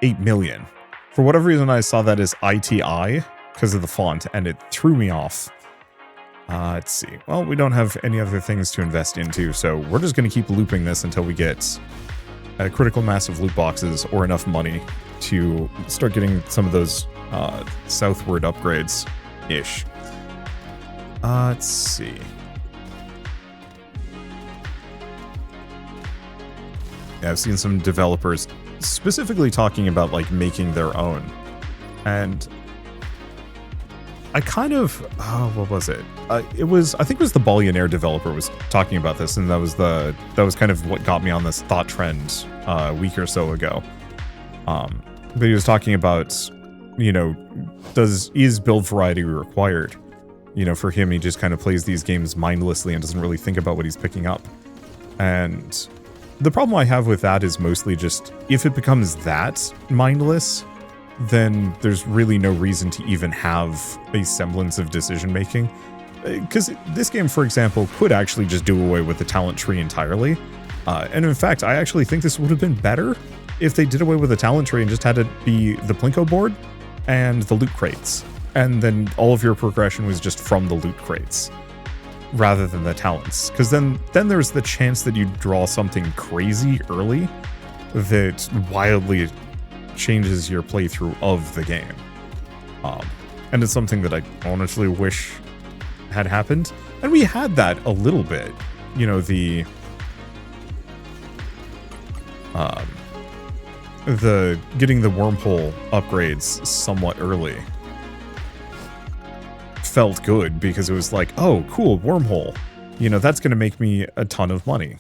[SPEAKER 1] 8 million. For whatever reason, I saw that as ITI because of the font, and it threw me off. Let's see. Well, we don't have any other things to invest into, so we're just going to keep looping this until we get a critical mass of loot boxes or enough money to start getting some of those southward upgrades-ish. Let's see. Yeah, I've seen some developers specifically talking about like making their own, and I kind of, what was it? I think it was the Billionaire developer was talking about this, and that was kind of what got me on this thought trend a week or so ago. But he was talking about, you know, is build variety required? You know, for him, he just kind of plays these games mindlessly and doesn't really think about what he's picking up. And the problem I have with that is mostly just, if it becomes that mindless, then there's really no reason to even have a semblance of decision making. Because this game, for example, could actually just do away with the talent tree entirely. And in fact, I actually think this would have been better if they did away with the talent tree and just had it be the Plinko board and the loot crates. And then all of your progression was just from the loot crates, rather than the talents. Because then there's the chance that you draw something crazy early that wildly changes your playthrough of the game. And it's something that I honestly wish had happened. And we had that a little bit. You know, the getting the wormhole upgrades somewhat early felt good, because it was like, oh, cool, wormhole. You know, that's going to make me a ton of money.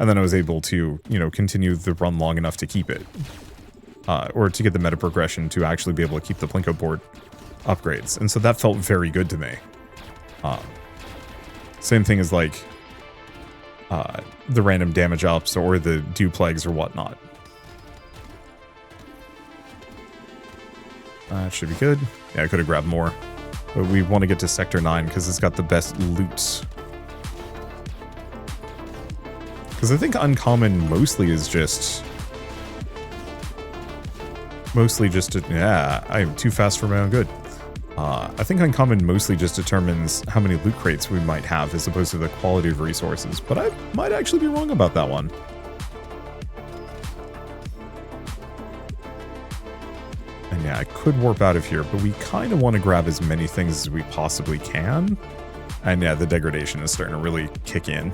[SPEAKER 1] And then I was able to, you know, continue the run long enough to keep it. Or to get the meta progression to actually be able to keep the Plinko board upgrades. And so that felt very good to me. Same thing as like the random damage ups or the dew plagues or whatnot. That should be good. Yeah, I could have grabbed more. But we want to get to Sector 9 because it's got the best loot. Because I think Uncommon mostly is just... yeah, I am too fast for my own good. I think Uncommon mostly just determines how many loot crates we might have as opposed to the quality of resources. But I might actually be wrong about that one. And yeah, I could warp out of here, but we kind of want to grab as many things as we possibly can. And yeah, the degradation is starting to really kick in.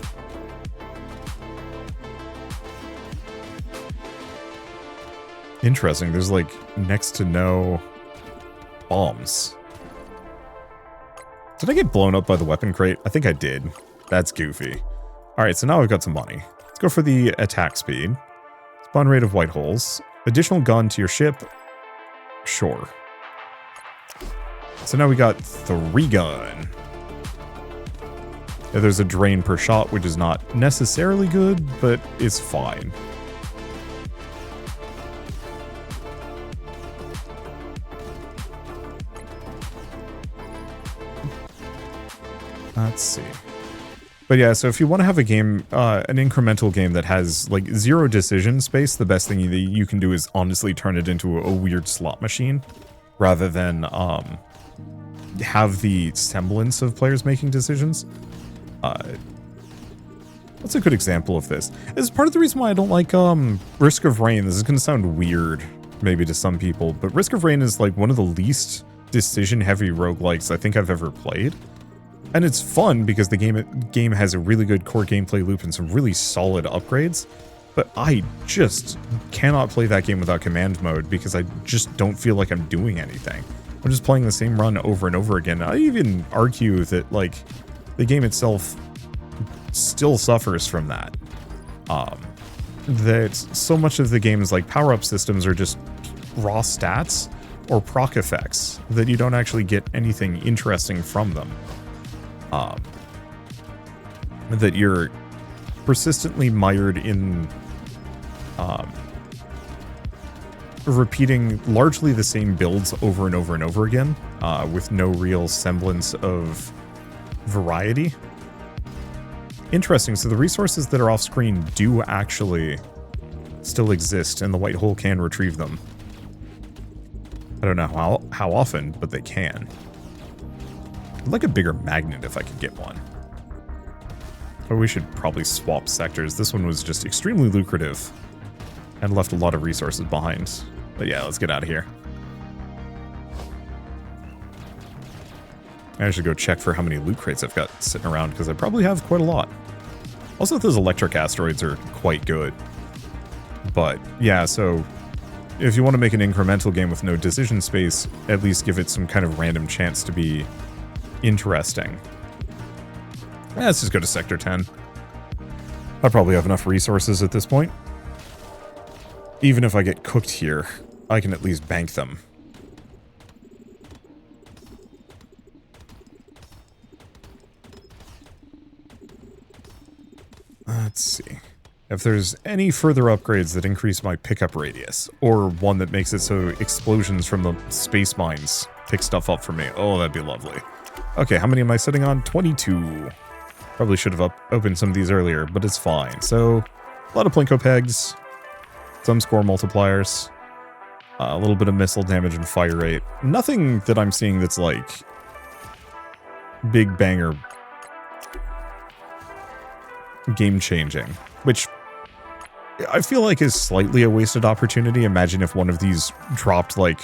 [SPEAKER 1] Interesting, there's like next to no bombs. Did I get blown up by the weapon crate? I think I did. That's goofy. Alright, so now we've got some money. Let's go for the attack speed. Spawn rate of white holes. Additional gun to your ship. Sure. So now we got 3 gun. Yeah, there's a drain per shot, which is not necessarily good, but it's fine. Let's see. But yeah, so if you want to have a game, an incremental game that has like 0 decision space, the best thing you can do is honestly turn it into a weird slot machine rather than have the semblance of players making decisions. What's a good example of this? This is part of the reason why I don't like Risk of Rain. This is going to sound weird maybe to some people, but Risk of Rain is like one of the least decision-heavy roguelikes I think I've ever played. And it's fun because the game has a really good core gameplay loop and some really solid upgrades. But I just cannot play that game without command mode because I just don't feel like I'm doing anything. I'm just playing the same run over and over again. I even argue that like the game itself still suffers from that. That so much of the game's like power-up systems are just raw stats or proc effects that you don't actually get anything interesting from them. That you're persistently mired in repeating largely the same builds over and over and over again, with no real semblance of variety. Interesting, so the resources that are off screen do actually still exist, and the white hole can retrieve them. I don't know how often, but they can. I'd like a bigger magnet if I could get one. Or we should probably swap sectors. This one was just extremely lucrative and left a lot of resources behind. But yeah, let's get out of here. I should go check for how many loot crates I've got sitting around, because I probably have quite a lot. Also, those electric asteroids are quite good. But yeah, so if you want to make an incremental game with no decision space, at least give it some kind of random chance to be interesting. Let's just go to Sector 10. I probably have enough resources at this point. Even if I get cooked here, I can at least bank them. Let's see. If there's any further upgrades that increase my pickup radius, or one that makes it so explosions from the space mines pick stuff up for me, oh, that'd be lovely. Okay, how many am I sitting on? 22. Probably should have opened some of these earlier, but it's fine. So, a lot of Plinko pegs, some score multipliers, a little bit of missile damage and fire rate. Nothing that I'm seeing that's like big banger game-changing, which I feel like is slightly a wasted opportunity. Imagine if one of these dropped like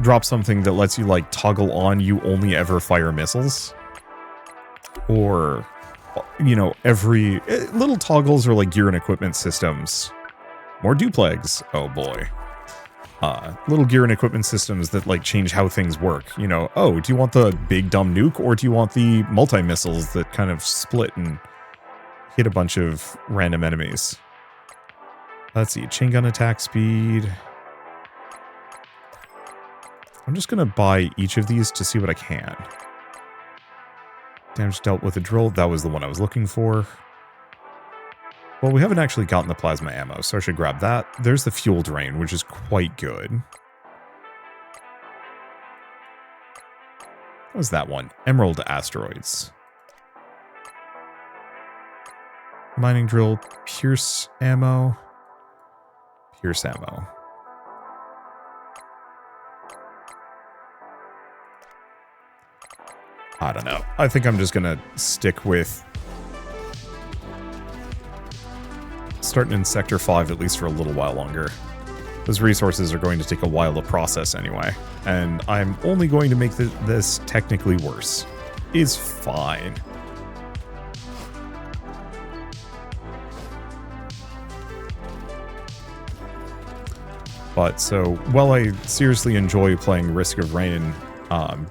[SPEAKER 1] drop something that lets you like toggle on you only ever fire missiles, or you know, every little toggles or like gear and equipment systems. More dew plagues, oh boy. little gear and equipment systems that like change how things work. You know, oh, do you want the big dumb nuke or do you want the multi-missiles that kind of split and hit a bunch of random enemies? Let's see, chain gun attack speed. I'm just gonna buy each of these to see what I can. Damage dealt with a drill, that was the one I was looking for. Well, we haven't actually gotten the plasma ammo, so I should grab that. There's the fuel drain, which is quite good. What was that one? Emerald Asteroids. Mining drill, pierce ammo. Pierce ammo. I don't know. I think I'm just gonna stick with starting in Sector 5 at least for a little while longer. Those resources are going to take a while to process anyway, and I'm only going to make this technically worse. It's fine. But so, while I seriously enjoy playing Risk of Rain,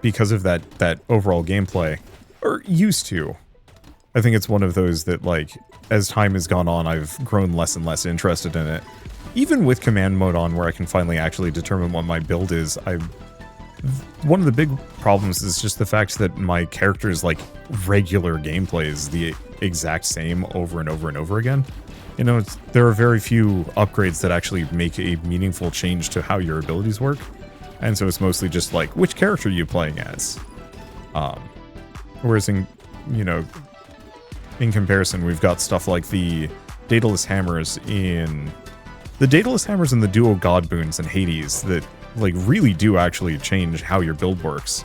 [SPEAKER 1] because of that overall gameplay, or used to, I think it's one of those that, like, as time has gone on, I've grown less and less interested in it. Even with command mode on, where I can finally actually determine what my build is, one of the big problems is just the fact that my character's, like, regular gameplay is the exact same over and over and over again. You know, there are very few upgrades that actually make a meaningful change to how your abilities work. And so it's mostly just like, which character are you playing as? Whereas in comparison, we've got stuff like the Daedalus Hammers in... The Daedalus Hammers and the Dual God Boons in Hades that, like, really do actually change how your build works.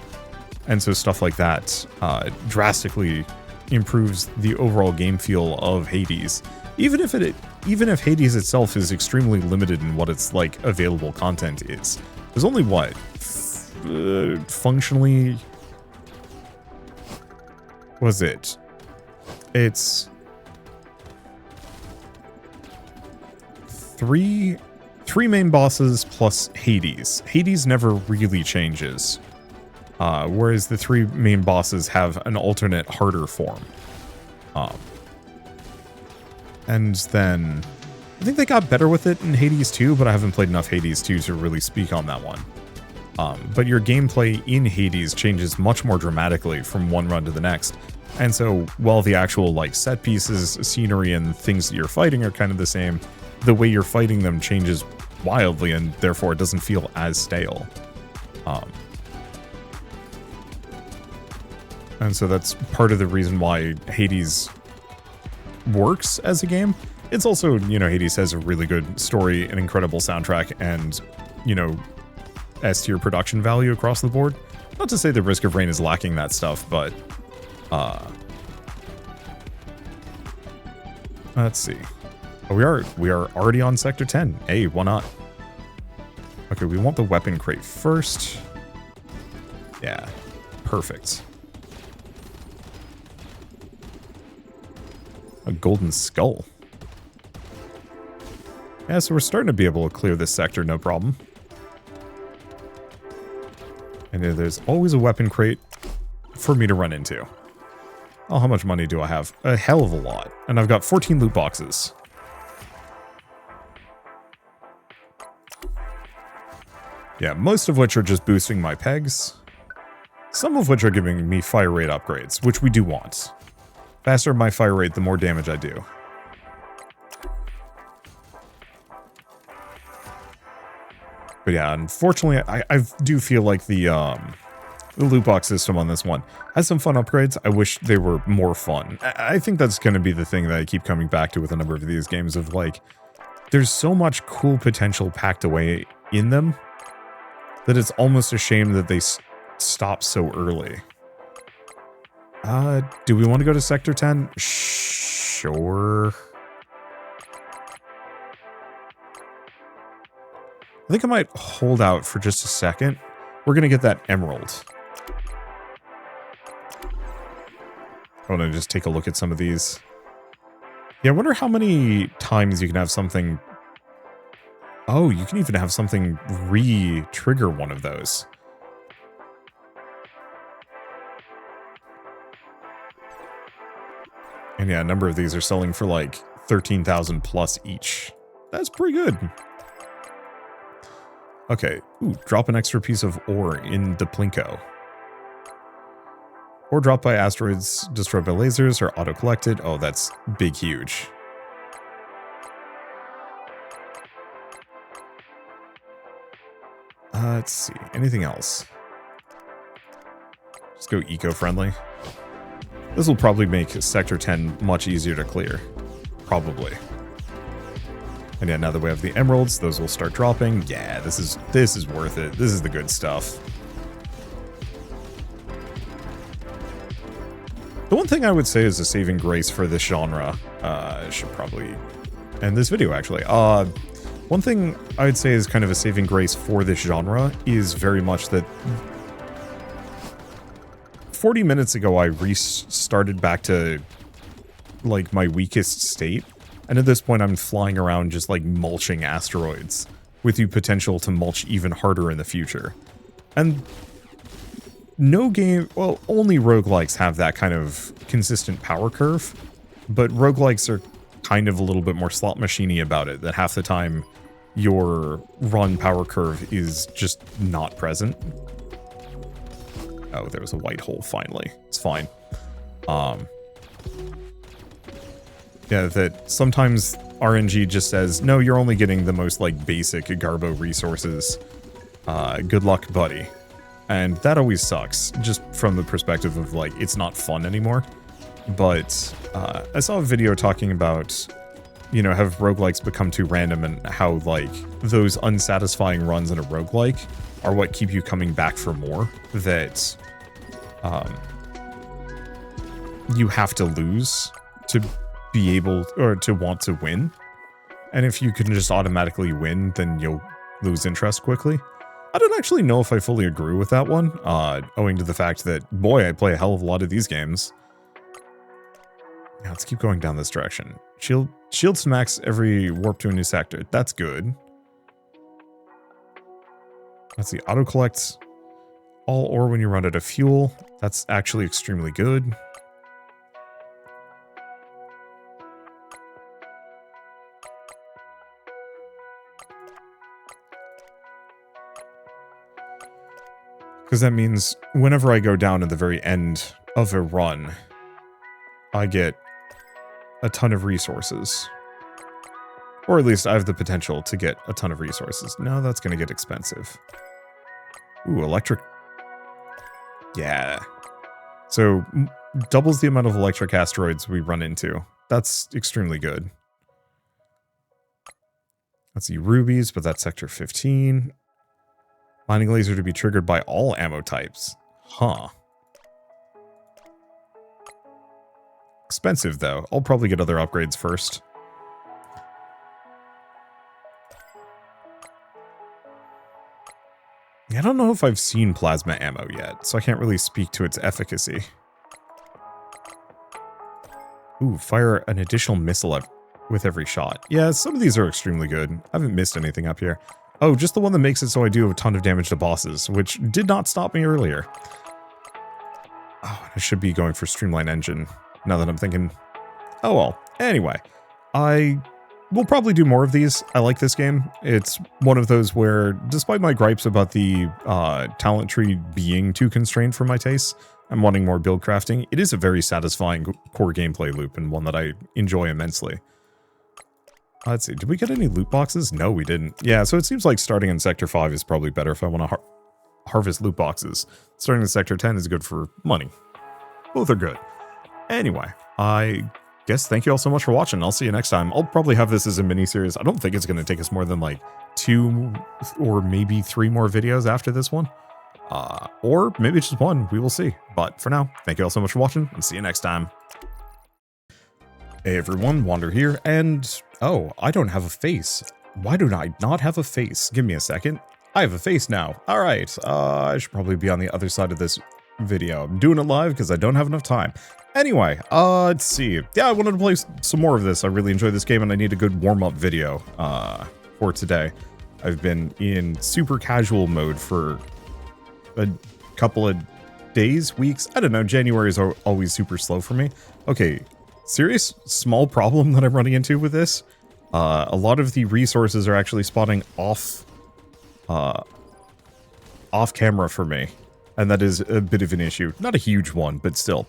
[SPEAKER 1] And so stuff like that drastically improves the overall game feel of Hades. Even if Hades itself is extremely limited in what its, like, available content is. There's only, what, functionally... Was it? It's... Three main bosses plus Hades. Hades never really changes. Whereas the three main bosses have an alternate harder form. And then... I think they got better with it in Hades 2, but I haven't played enough Hades 2 to really speak on that one. But your gameplay in Hades changes much more dramatically from one run to the next. And so, while the actual, like, set pieces, scenery, and things that you're fighting are kind of the same, the way you're fighting them changes wildly, and therefore it doesn't feel as stale. And so that's part of the reason why Hades works as a game. It's also, you know, Hades has a really good story, an incredible soundtrack, and, you know, S-tier production value across the board. Not to say that Risk of Rain is lacking that stuff, but, let's see. Oh, we are already on Sector 10. Hey, why not? Okay, we want the weapon crate first. Yeah, perfect. A golden skull. Yeah, so we're starting to be able to clear this sector, no problem. And there's always a weapon crate for me to run into. Oh, how much money do I have? A hell of a lot. And I've got 14 loot boxes. Yeah, most of which are just boosting my pegs. Some of which are giving me fire rate upgrades, which we do want. Faster my fire rate, the more damage I do. But yeah, unfortunately, I do feel like the loot box system on this one has some fun upgrades. I wish they were more fun. I think that's going to be the thing that I keep coming back to with a number of these games of, like, there's so much cool potential packed away in them that it's almost a shame that they stop so early. Do we want to go to Sector 10? Sure. I think I might hold out for just a second. We're going to get that emerald. I want to just take a look at some of these. Yeah, I wonder how many times you can have something Oh, you can even have something re-trigger one of those. And yeah, a number of these are selling for like 13,000 plus each. That's pretty good. Okay, ooh, drop an extra piece of ore in the Plinko. Or dropped by asteroids, destroyed by lasers, or auto-collected. Oh, that's big, huge. Let's see. Anything else? Just go eco-friendly. This will probably make Sector 10 much easier to clear. Probably. And yeah, now that we have the emeralds, those will start dropping. Yeah, this is worth it. This is the good stuff. The one thing I would say is a saving grace for this genre, I should probably end this video actually. One thing I would say is kind of a saving grace for this genre is very much that 40 minutes ago I restarted back to like my weakest state, and at this point I'm flying around just like mulching asteroids with the potential to mulch even harder in the future. And no game, well, only roguelikes have that kind of consistent power curve, but roguelikes are kind of a little bit more slot machine-y about it, that half the time your run power curve is just not present. Oh, there was a white hole finally. It's fine. Yeah, that sometimes RNG just says, no, you're only getting the most like basic Garbo resources. Good luck, buddy. And that always sucks, just from the perspective of, like, it's not fun anymore. But I saw a video talking about, you know, have roguelikes become too random and how, like, those unsatisfying runs in a roguelike are what keep you coming back for more. That you have to lose to be able, or to want to win. And if you can just automatically win, then you'll lose interest quickly. I don't actually know if I fully agree with that one, owing to the fact that, boy, I play a hell of a lot of these games. Now, let's keep going down this direction. Shield smacks every warp to a new sector. That's good. Let's see, auto-collect all ore when you run out of fuel. That's actually extremely good. Because that means whenever I go down at the very end of a run, I get a ton of resources. Or at least I have the potential to get a ton of resources. No, that's going to get expensive. Ooh, electric. Yeah. So, doubles the amount of electric asteroids we run into. That's extremely good. Let's see, rubies, but that's sector 15. Mining laser to be triggered by all ammo types. Huh. Expensive, though. I'll probably get other upgrades first. Yeah, I don't know if I've seen plasma ammo yet, so I can't really speak to its efficacy. Ooh, fire an additional missile with every shot. Yeah, some of these are extremely good. I haven't missed anything up here. Oh, just the one that makes it so I do a ton of damage to bosses, which did not stop me earlier. Oh, I should be going for Streamline Engine, now that I'm thinking. Oh well. Anyway, I will probably do more of these. I like this game. It's one of those where, despite my gripes about the talent tree being too constrained for my tastes, I'm wanting more build crafting. It is a very satisfying core gameplay loop, and one that I enjoy immensely. Let's see, did we get any loot boxes? No, we didn't. Yeah, so it seems like starting in Sector 5 is probably better if I want to harvest loot boxes. Starting in Sector 10 is good for money. Both are good. Anyway, I guess thank you all so much for watching. I'll see you next time. I'll probably have this as a mini-series. I don't think it's going to take us more than like 2 or maybe 3 more videos after this one. Or maybe just 1. We will see. But for now, thank you all so much for watching, and see you next time. Hey everyone, Wander here, and oh, I don't have a face. Why do I not have a face? Give me a second. I have a face now. Alright, I should probably be on the other side of this video. I'm doing it live because I don't have enough time. Anyway, let's see. Yeah, I wanted to play some more of this. I really enjoyed this game, and I need a good warm-up video for today. I've been in super casual mode for a couple of days, weeks. I don't know. January is always super slow for me. Okay, serious small problem that I'm running into with this. A lot of the resources are actually spawning off camera for me. And that is a bit of an issue. Not a huge one, but still.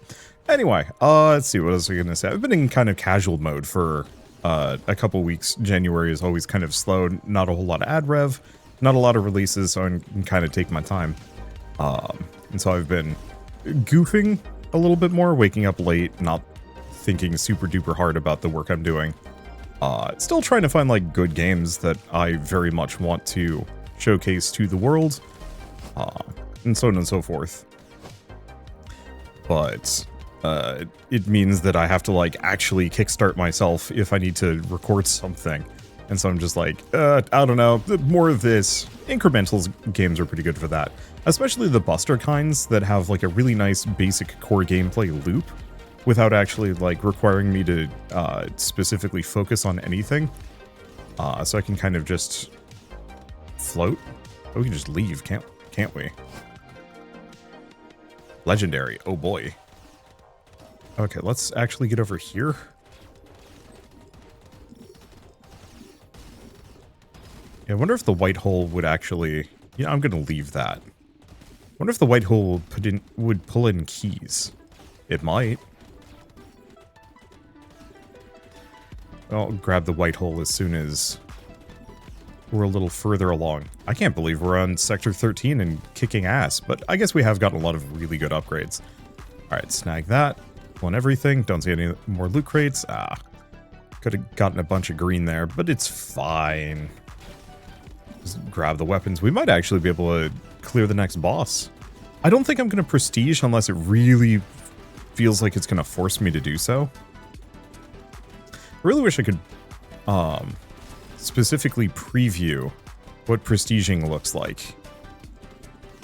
[SPEAKER 1] Anyway, let's see, what else are we gonna say? I've been in kind of casual mode for a couple weeks. January is always kind of slow, not a whole lot of ad rev, not a lot of releases, so I can kind of take my time. And so I've been goofing a little bit more, waking up late, not thinking super duper hard about the work I'm doing. Still trying to find like good games that I very much want to showcase to the world, and so on and so forth. But it means that I have to like actually kickstart myself if I need to record something. And so I'm just like, I don't know, more of this. Incremental games are pretty good for that. Especially the Buster kinds that have like a really nice basic core gameplay loop without actually like requiring me to specifically focus on anything. So I can kind of just float. Oh, we can just leave, can't we? Legendary, oh boy. Okay, let's actually get over here. Yeah, I wonder if the white hole would actually... Yeah, I'm gonna leave that. I wonder if the white hole would pull in keys. It might. I'll grab the white hole as soon as we're a little further along. I can't believe we're on Sector 13 and kicking ass, but I guess we have gotten a lot of really good upgrades. Alright, snag that. Pull in everything. Don't see any more loot crates. Could have gotten a bunch of green there, but it's fine. Just grab the weapons. We might actually be able to clear the next boss. I don't think I'm going to prestige unless it really feels like it's going to force me to do so. I really wish I could specifically preview what prestiging looks like.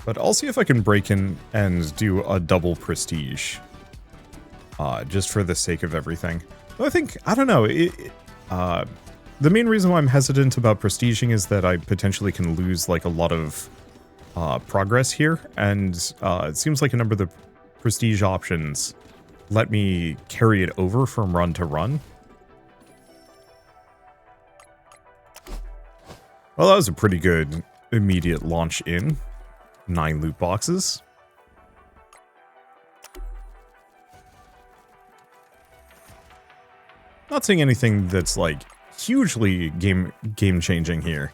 [SPEAKER 1] But I'll see if I can break in and do a double prestige. Just for the sake of everything. I don't know, the main reason why I'm hesitant about prestiging is that I potentially can lose like a lot of progress here, and it seems like a number of the prestige options let me carry it over from run to run. Well, that was a pretty good immediate launch in. 9 loot boxes. Not seeing anything that's like hugely game-changing here,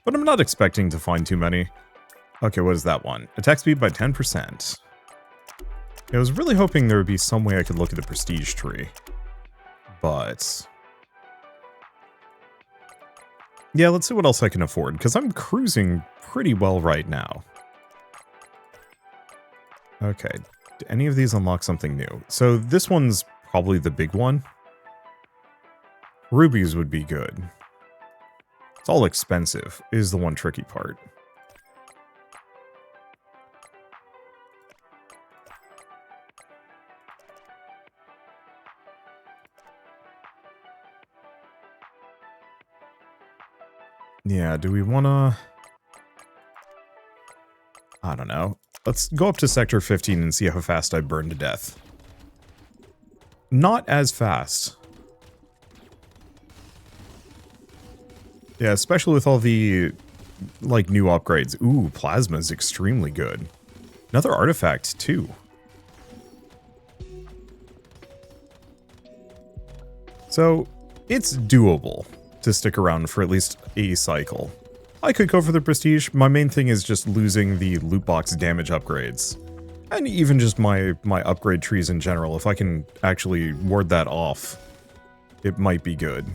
[SPEAKER 1] but I'm not expecting to find too many. Okay, what is that one? Attack speed by 10%. I was really hoping there would be some way I could look at the prestige tree, but yeah, let's see what else I can afford, because I'm cruising pretty well right now. Okay, do any of these unlock something new? So this one's probably the big one. Rubies would be good. It's all expensive, is the one tricky part. Yeah, do we wanna... I don't know. Let's go up to Sector 15 and see how fast I burn to death. Not as fast. Yeah, especially with all the, like, new upgrades. Ooh, Plasma's extremely good. Another artifact, too. So, it's doable to stick around for at least a cycle. I could go for the prestige. My main thing is just losing the loot box damage upgrades. And even just my upgrade trees in general. If I can actually ward that off, it might be good.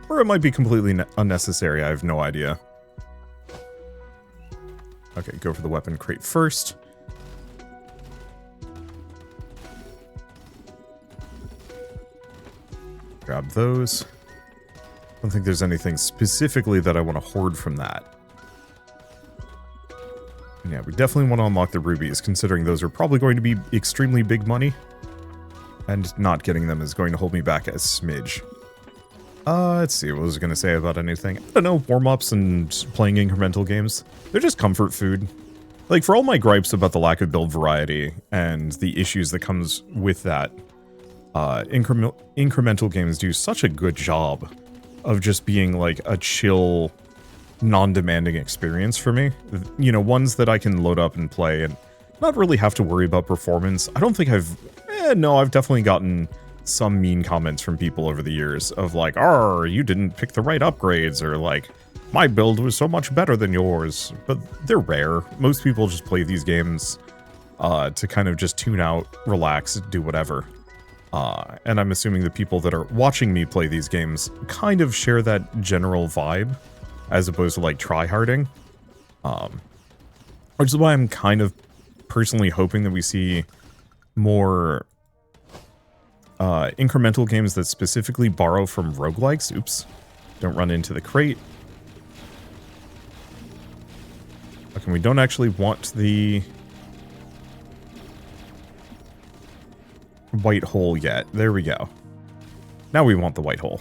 [SPEAKER 1] Or it might be completely unnecessary, I have no idea. Okay, go for the weapon crate first. Grab those. I don't think there's anything specifically that I want to hoard from that. Yeah, we definitely want to unlock the rubies, considering those are probably going to be extremely big money. And not getting them is going to hold me back a smidge. Let's see, what was I going to say about anything? I don't know, warm-ups and playing incremental games. They're just comfort food. Like, for all my gripes about the lack of build variety and the issues that comes with that, incremental games do such a good job of just being, like, a chill, non-demanding experience for me. You know, ones that I can load up and play and not really have to worry about performance. I don't think I've definitely gotten some mean comments from people over the years of like, "Oh, you didn't pick the right upgrades," or like, "My build was so much better than yours." But they're rare. Most people just play these games to kind of just tune out, relax, do whatever. And I'm assuming the people that are watching me play these games kind of share that general vibe, as opposed to like tryharding. Which is why I'm kind of personally hoping that we see more incremental games that specifically borrow from roguelikes. Oops. Don't run into the crate. Okay, we don't actually want the white hole yet. There we go. Now we want the white hole.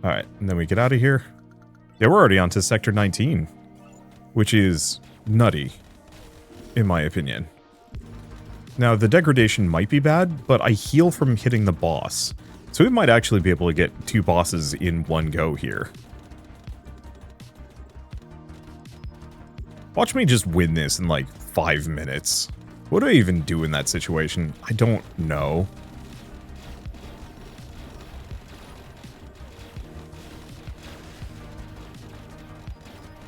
[SPEAKER 1] Alright, and then we get out of here. Yeah, we're already on to Sector 19, which is nutty, in my opinion. Now, the degradation might be bad, but I heal from hitting the boss. So we might actually be able to get 2 bosses in one go here. Watch me just win this in like 5 minutes. What do I even do in that situation? I don't know.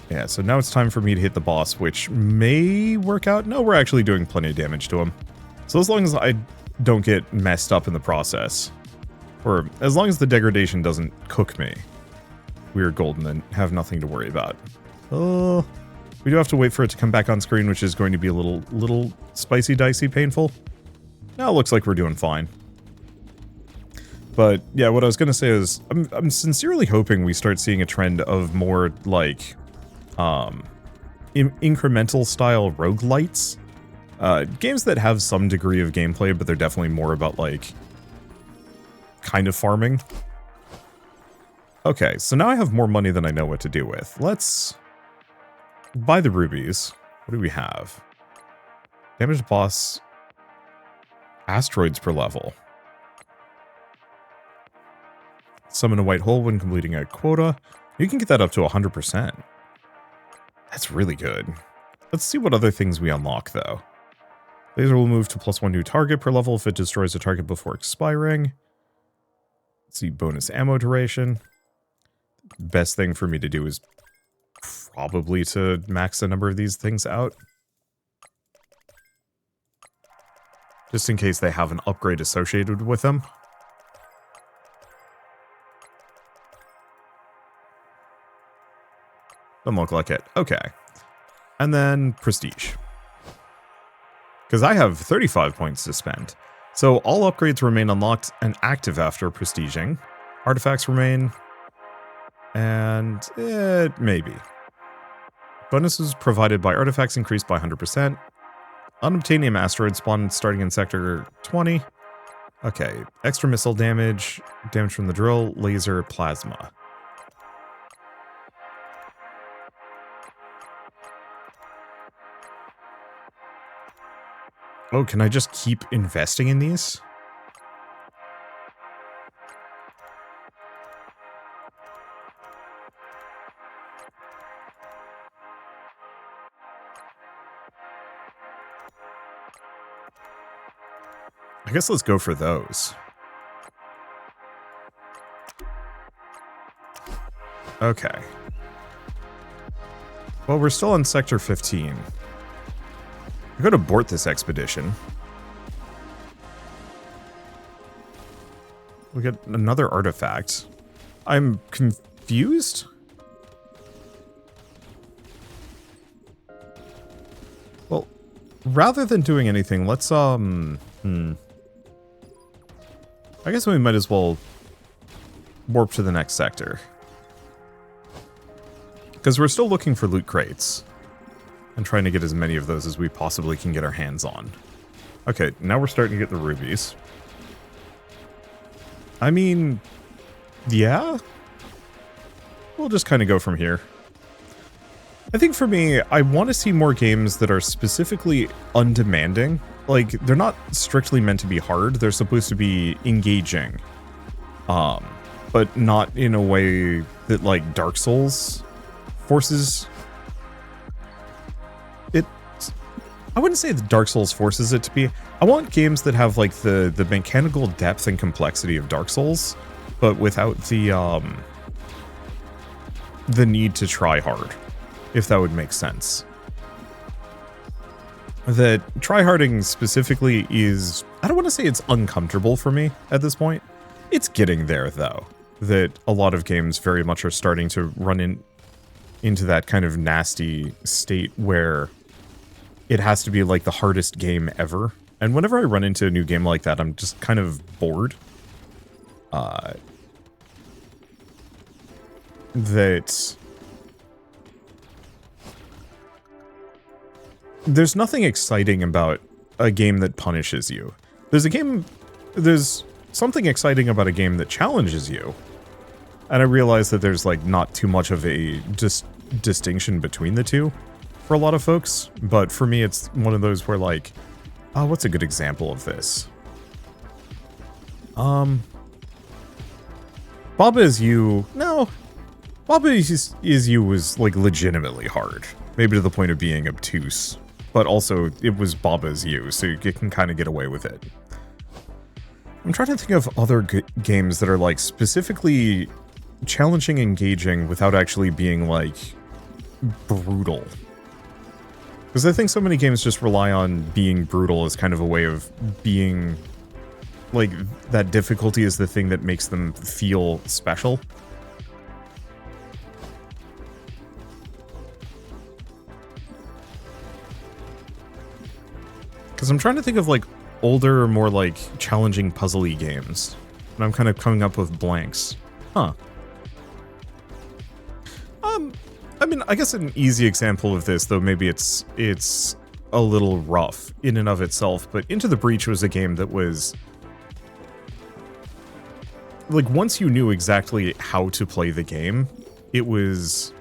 [SPEAKER 1] Yeah, so now it's time for me to hit the boss, which may work out. No, we're actually doing plenty of damage to him. So as long as I don't get messed up in the process, or as long as the degradation doesn't cook me, we're golden and have nothing to worry about. We do have to wait for it to come back on screen, which is going to be a little spicy, dicey, painful. Now it looks like we're doing fine. But yeah, what I was going to say is, I'm sincerely hoping we start seeing a trend of more like incremental style roguelites. Games that have some degree of gameplay, but they're definitely more about like kind of farming. Okay, so now I have more money than I know what to do with. Let's buy the rubies. What do we have? Damage boss. Asteroids per level. Summon a white hole when completing a quota. You can get that up to 100%. That's really good. Let's see what other things we unlock, though. Laser will move to +1 new target per level if it destroys a target before expiring. Let's see, bonus ammo duration. Best thing for me to do is probably to max the number of these things out. Just in case they have an upgrade associated with them. Doesn't look like it. Okay. And then prestige. Because I have 35 points to spend. So all upgrades remain unlocked and active after prestiging. Artifacts remain. And maybe. Bonuses provided by artifacts increased by 100%. Unobtainium asteroid spawned starting in sector 20. Okay. Extra missile damage. Damage from the drill. Laser. Plasma. Oh, can I just keep investing in these? I guess let's go for those. Okay. Well, we're still in Sector 15. I'm going to abort this expedition. We get another artifact. I'm confused? Well, rather than doing anything, let's, I guess we might as well warp to the next sector. Because we're still looking for loot crates. And trying to get as many of those as we possibly can get our hands on. Okay, now we're starting to get the rubies. I mean, Yeah, we'll just kind of go from here. I think for me, I want to see more games that are specifically undemanding. Like, they're not strictly meant to be hard, they're supposed to be engaging. But not in a way that, like, Dark Souls forces it. I wouldn't say that Dark Souls forces it to be. I want games that have, like, the mechanical depth and complexity of Dark Souls, but without the need to try hard, if that would make sense. That tryharding specifically is, I don't want to say it's uncomfortable for me at this point. It's getting there, though. That a lot of games very much are starting to run into that kind of nasty state where it has to be like the hardest game ever. And whenever I run into a new game like that, I'm just kind of bored. That there's nothing exciting about a game that punishes you. There's something exciting about a game that challenges you. And I realize that there's, like, not too much of a distinction between the two for a lot of folks. But for me, it's one of those where, like, what's a good example of this? Baba Is You... No. Baba Is You was, like, legitimately hard. Maybe to the point of being obtuse. But also, it was Baba Is You, so you can kind of get away with it. I'm trying to think of other games that are, like, specifically challenging, engaging, without actually being, like, brutal. Because I think so many games just rely on being brutal as kind of a way of being, like, that difficulty is the thing that makes them feel special. Because I'm trying to think of, like, older, more, like, challenging puzzly games. And I'm kind of coming up with blanks. Huh. I mean, I guess an easy example of this, though maybe it's a little rough in and of itself, but Into the Breach was a game that was... like, once you knew exactly how to play the game, it was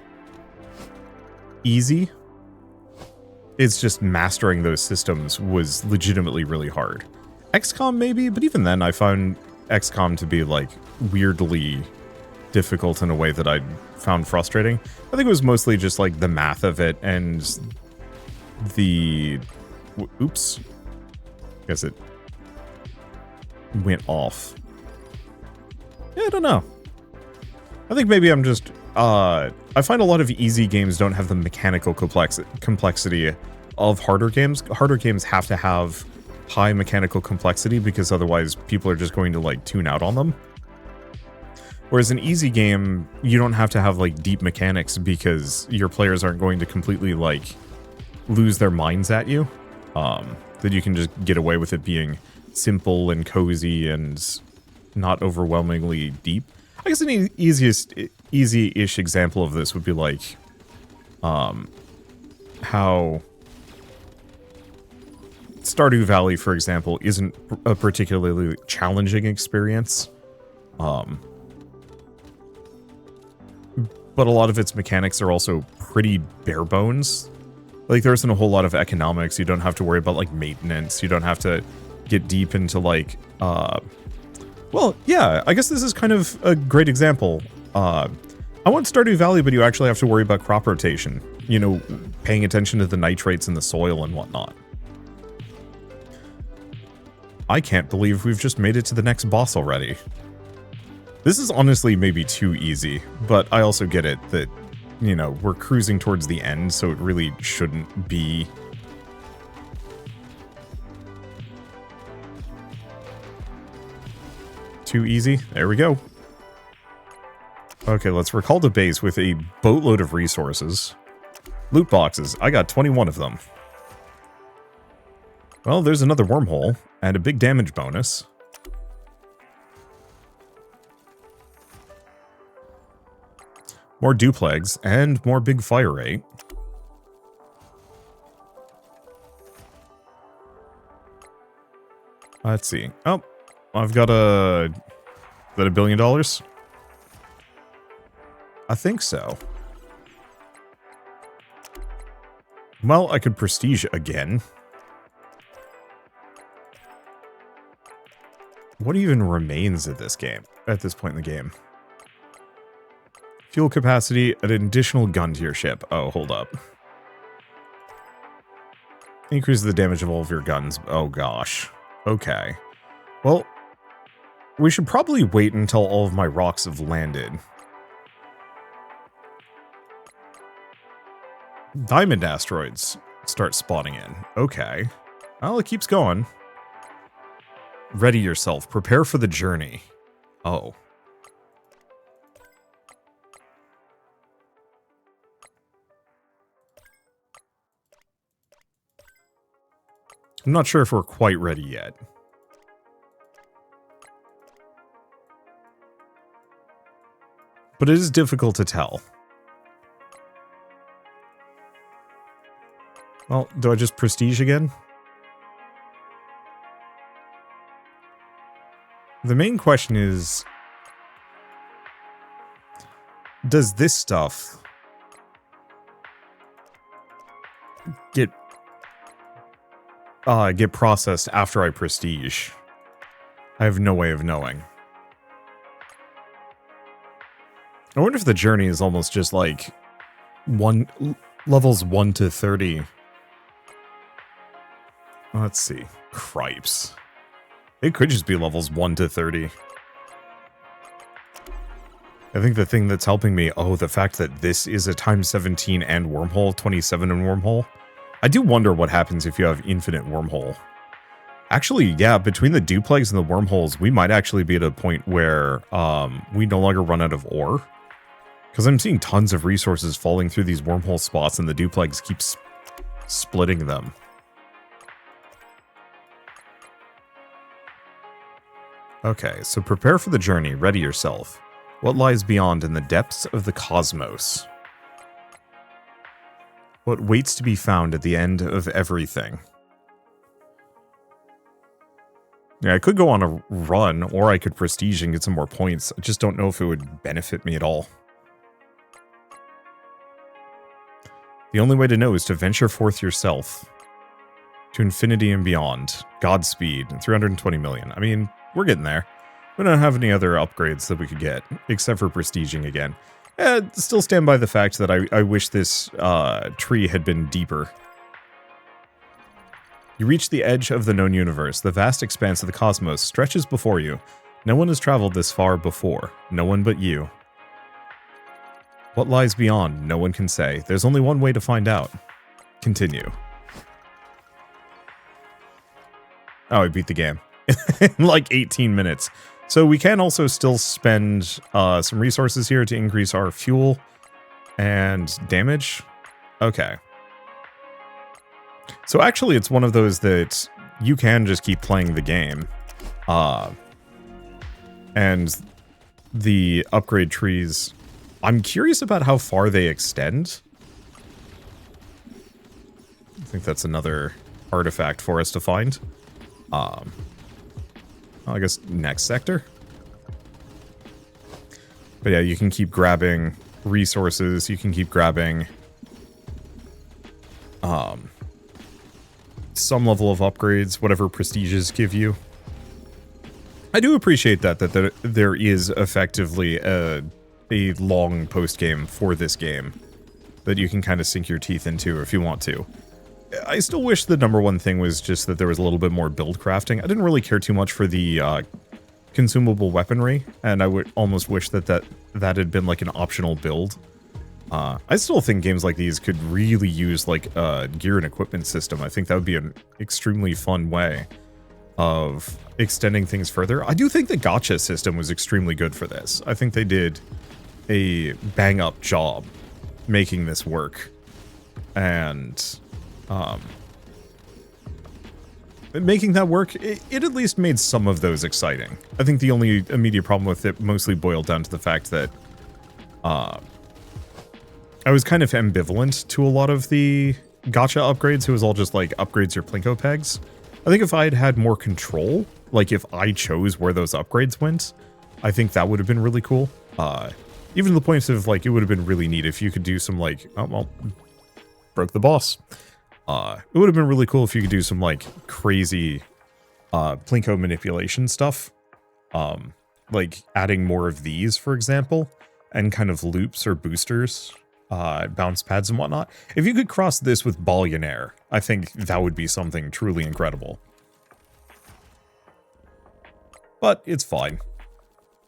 [SPEAKER 1] easy. It's just mastering those systems was legitimately really hard. XCOM maybe, but even then I found XCOM to be, like, weirdly difficult in a way that I found frustrating. I think it was mostly just, like, the math of it and the... Oops. I guess it went off. Yeah, I don't know. I think maybe I'm just... I find a lot of easy games don't have the mechanical complexity of harder games. Harder games have to have high mechanical complexity because otherwise people are just going to, like, tune out on them. Whereas an easy game, you don't have to have, like, deep mechanics because your players aren't going to completely, like, lose their minds at you. That you can just get away with it being simple and cozy and not overwhelmingly deep. I guess an easy-ish example of this would be, like, how Stardew Valley, for example, isn't a particularly challenging experience. But a lot of its mechanics are also pretty bare bones. Like, there isn't a whole lot of economics. You don't have to worry about, like, maintenance. You don't have to get deep into, like, well, yeah, I guess this is kind of a great example. I want Stardew Valley, but you actually have to worry about crop rotation. You know, paying attention to the nitrates in the soil and whatnot. I can't believe we've just made it to the next boss already. This is honestly maybe too easy, but I also get it that, you know, we're cruising towards the end, so it really shouldn't be. Too easy. There we go. Okay, let's recall to base with a boatload of resources. Loot boxes. I got 21 of them. Well, there's another wormhole, and a big damage bonus. More duplex, and more big fire rate. Let's see. Oh, I've got a... Is that $1 billion? I think so. Well, I could prestige again. What even remains of this game at this point in the game? Fuel capacity, an additional gun to your ship. Oh, hold up. Increase the damage of all of your guns. Oh gosh. Okay. Well, we should probably wait until all of my rocks have landed. Diamond asteroids start spawning in. Okay. Well, it keeps going. Ready yourself. Prepare for the journey. Oh. I'm not sure if we're quite ready yet. But it is difficult to tell. Well, do I just prestige again? The main question is, does this stuff get processed after I prestige? I have no way of knowing. I wonder if the journey is almost just like levels 1 to 30. Let's see. Cripes. It could just be levels 1 to 30. I think the thing that's helping me, the fact that this is a times 17 and wormhole, 27 and wormhole. I do wonder what happens if you have infinite wormhole. Actually, yeah, between the duplex and the wormholes, we might actually be at a point where we no longer run out of ore. Because I'm seeing tons of resources falling through these wormhole spots and the duplex keeps splitting them. Okay, so prepare for the journey, ready yourself. What lies beyond in the depths of the cosmos? What waits to be found at the end of everything? Yeah, I could go on a run, or I could prestige and get some more points. I just don't know if it would benefit me at all. The only way to know is to venture forth yourself. To infinity and beyond. Godspeed. 320 million. I mean, we're getting there. We don't have any other upgrades that we could get, except for prestiging again. Still stand by the fact that I wish this tree had been deeper. You reach the edge of the known universe. The vast expanse of the cosmos stretches before you. No one has traveled this far before. No one but you. What lies beyond? No one can say. There's only one way to find out. Continue. Oh, I beat the game. In like 18 minutes. So we can also still spend some resources here to increase our fuel and damage. Okay. So actually it's one of those that you can just keep playing the game. And the upgrade trees, I'm curious about how far they extend. I think that's another artifact for us to find. I guess next sector. But yeah, you can keep grabbing resources, you can keep grabbing some level of upgrades, whatever prestiges give you. I do appreciate that there is effectively a long post-game for this game that you can kind of sink your teeth into if you want to. I still wish the number one thing was just that there was a little bit more build crafting. I didn't really care too much for the consumable weaponry, and I would almost wish that had been like an optional build. I still think games like these could really use like a gear and equipment system. I think that would be an extremely fun way of extending things further. I do think the gacha system was extremely good for this. I think they did a bang-up job making this work. And making that work, it at least made some of those exciting. I think the only immediate problem with it mostly boiled down to the fact that I was kind of ambivalent to a lot of the gacha upgrades. It was all just like upgrades your Plinko pegs. I think if I had had more control, like if I chose where those upgrades went, I think that would have been really cool. Even to the point of, like, it would have been really neat if you could do some, like, oh, well, broke the boss. It would have been really cool if you could do some, like, crazy, Plinko manipulation stuff. Like, adding more of these, for example, and kind of loops or boosters, bounce pads and whatnot. If you could cross this with Billionaire, I think that would be something truly incredible. But it's fine.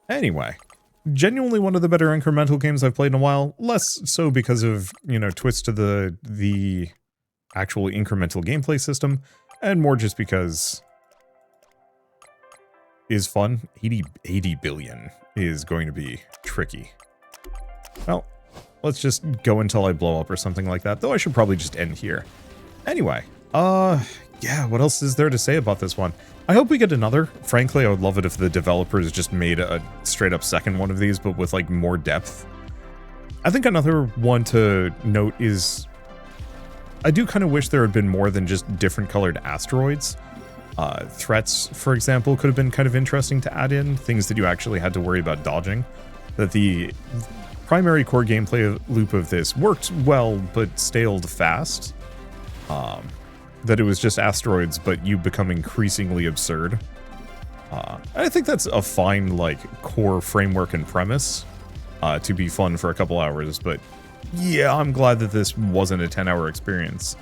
[SPEAKER 1] Anyway, genuinely one of the better incremental games I've played in a while. Less so because of, you know, twists to the actual incremental gameplay system, and more just because is fun. 80 billion is going to be tricky. Well, let's just go until I blow up or something like that, though I should probably just end here. Anyway, yeah, what else is there to say about this one? I hope we get another. Frankly, I would love it if the developers just made a straight-up second one of these, but with, like, more depth. I think another one to note is I do kind of wish there had been more than just different colored asteroids. Threats, for example, could have been kind of interesting to add in, things that you actually had to worry about dodging. That the primary core gameplay loop of this worked well, but staled fast. That it was just asteroids, but you become increasingly absurd. I think that's a fine, like, core framework and premise to be fun for a couple hours, but yeah, I'm glad that this wasn't a 10-hour experience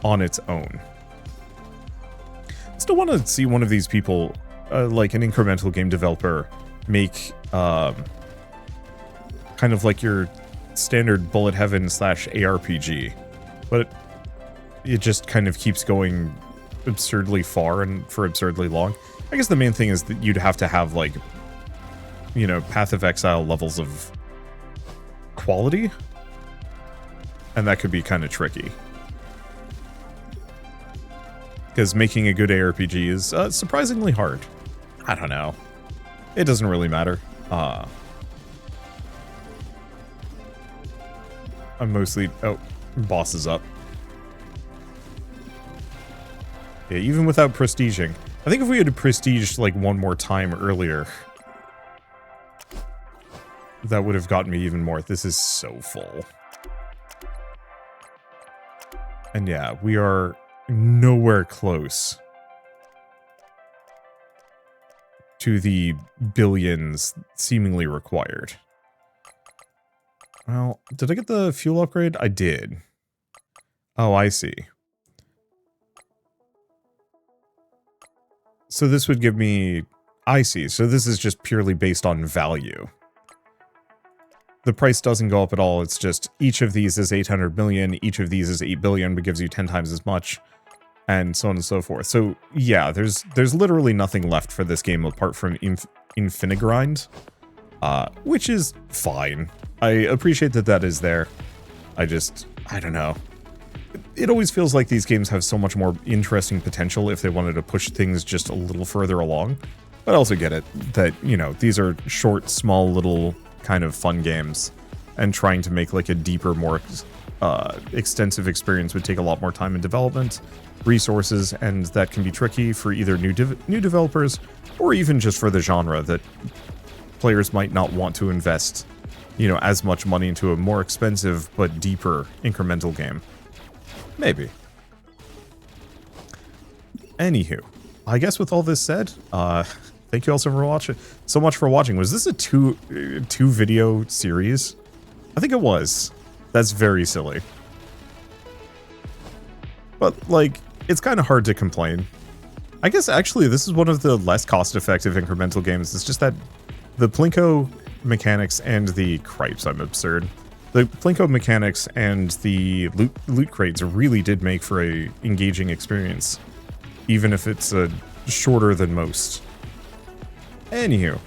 [SPEAKER 1] on its own. I still want to see one of these people, like an incremental game developer, make kind of like your standard bullet heaven / ARPG, but it just kind of keeps going absurdly far and for absurdly long. I guess the main thing is that you'd have to have, like, you know, Path of Exile levels of quality, and that could be kind of tricky. Because making a good ARPG is surprisingly hard. I don't know. It doesn't really matter. I'm mostly... Oh, boss is up. Yeah, even without prestiging. I think if we had prestiged, like, one more time earlier, that would have gotten me even more. This is so full. And yeah, we are nowhere close to the billions seemingly required. Well, did I get the fuel upgrade? I did. Oh, I see. So this would give me... I see. So this is just purely based on value. The price doesn't go up at all. It's just each of these is 800 million, each of these is 8 billion, but gives you 10 times as much, and so on and so forth. So yeah, there's literally nothing left for this game apart from Infinigrind, which is fine. I appreciate that that is there. I don't know. It always feels like these games have so much more interesting potential if they wanted to push things just a little further along. But I also get it that, you know, these are short, small, little kind of fun games, and trying to make like a deeper, more extensive experience would take a lot more time in development, resources, and that can be tricky for either new developers or even just for the genre that players might not want to invest, you know, as much money into a more expensive but deeper incremental game. Maybe. Anywho, I guess with all this said, thank you all so much for watching. Was this a two video series? I think it was. That's very silly. But, like, it's kind of hard to complain. I guess, actually, this is one of the less cost-effective incremental games. It's just that the Plinko mechanics and the... Cripes, I'm absurd. The Plinko mechanics and the loot crates really did make for a engaging experience. Even if it's shorter than most. Anywho,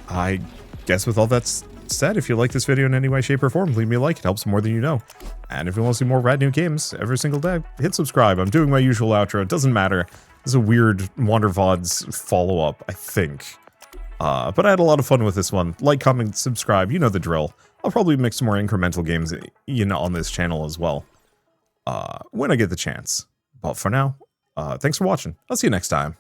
[SPEAKER 1] I guess with all that said, if you like this video in any way, shape, or form, leave me a like. It helps more than you know. And if you want to see more rad new games every single day, hit subscribe. I'm doing my usual outro. It doesn't matter. This is a weird Wander VODs follow-up, I think. But I had a lot of fun with this one. Like, comment, subscribe. You know the drill. I'll probably mix some more incremental games, you know, on this channel as well. When I get the chance. But for now, thanks for watching. I'll see you next time.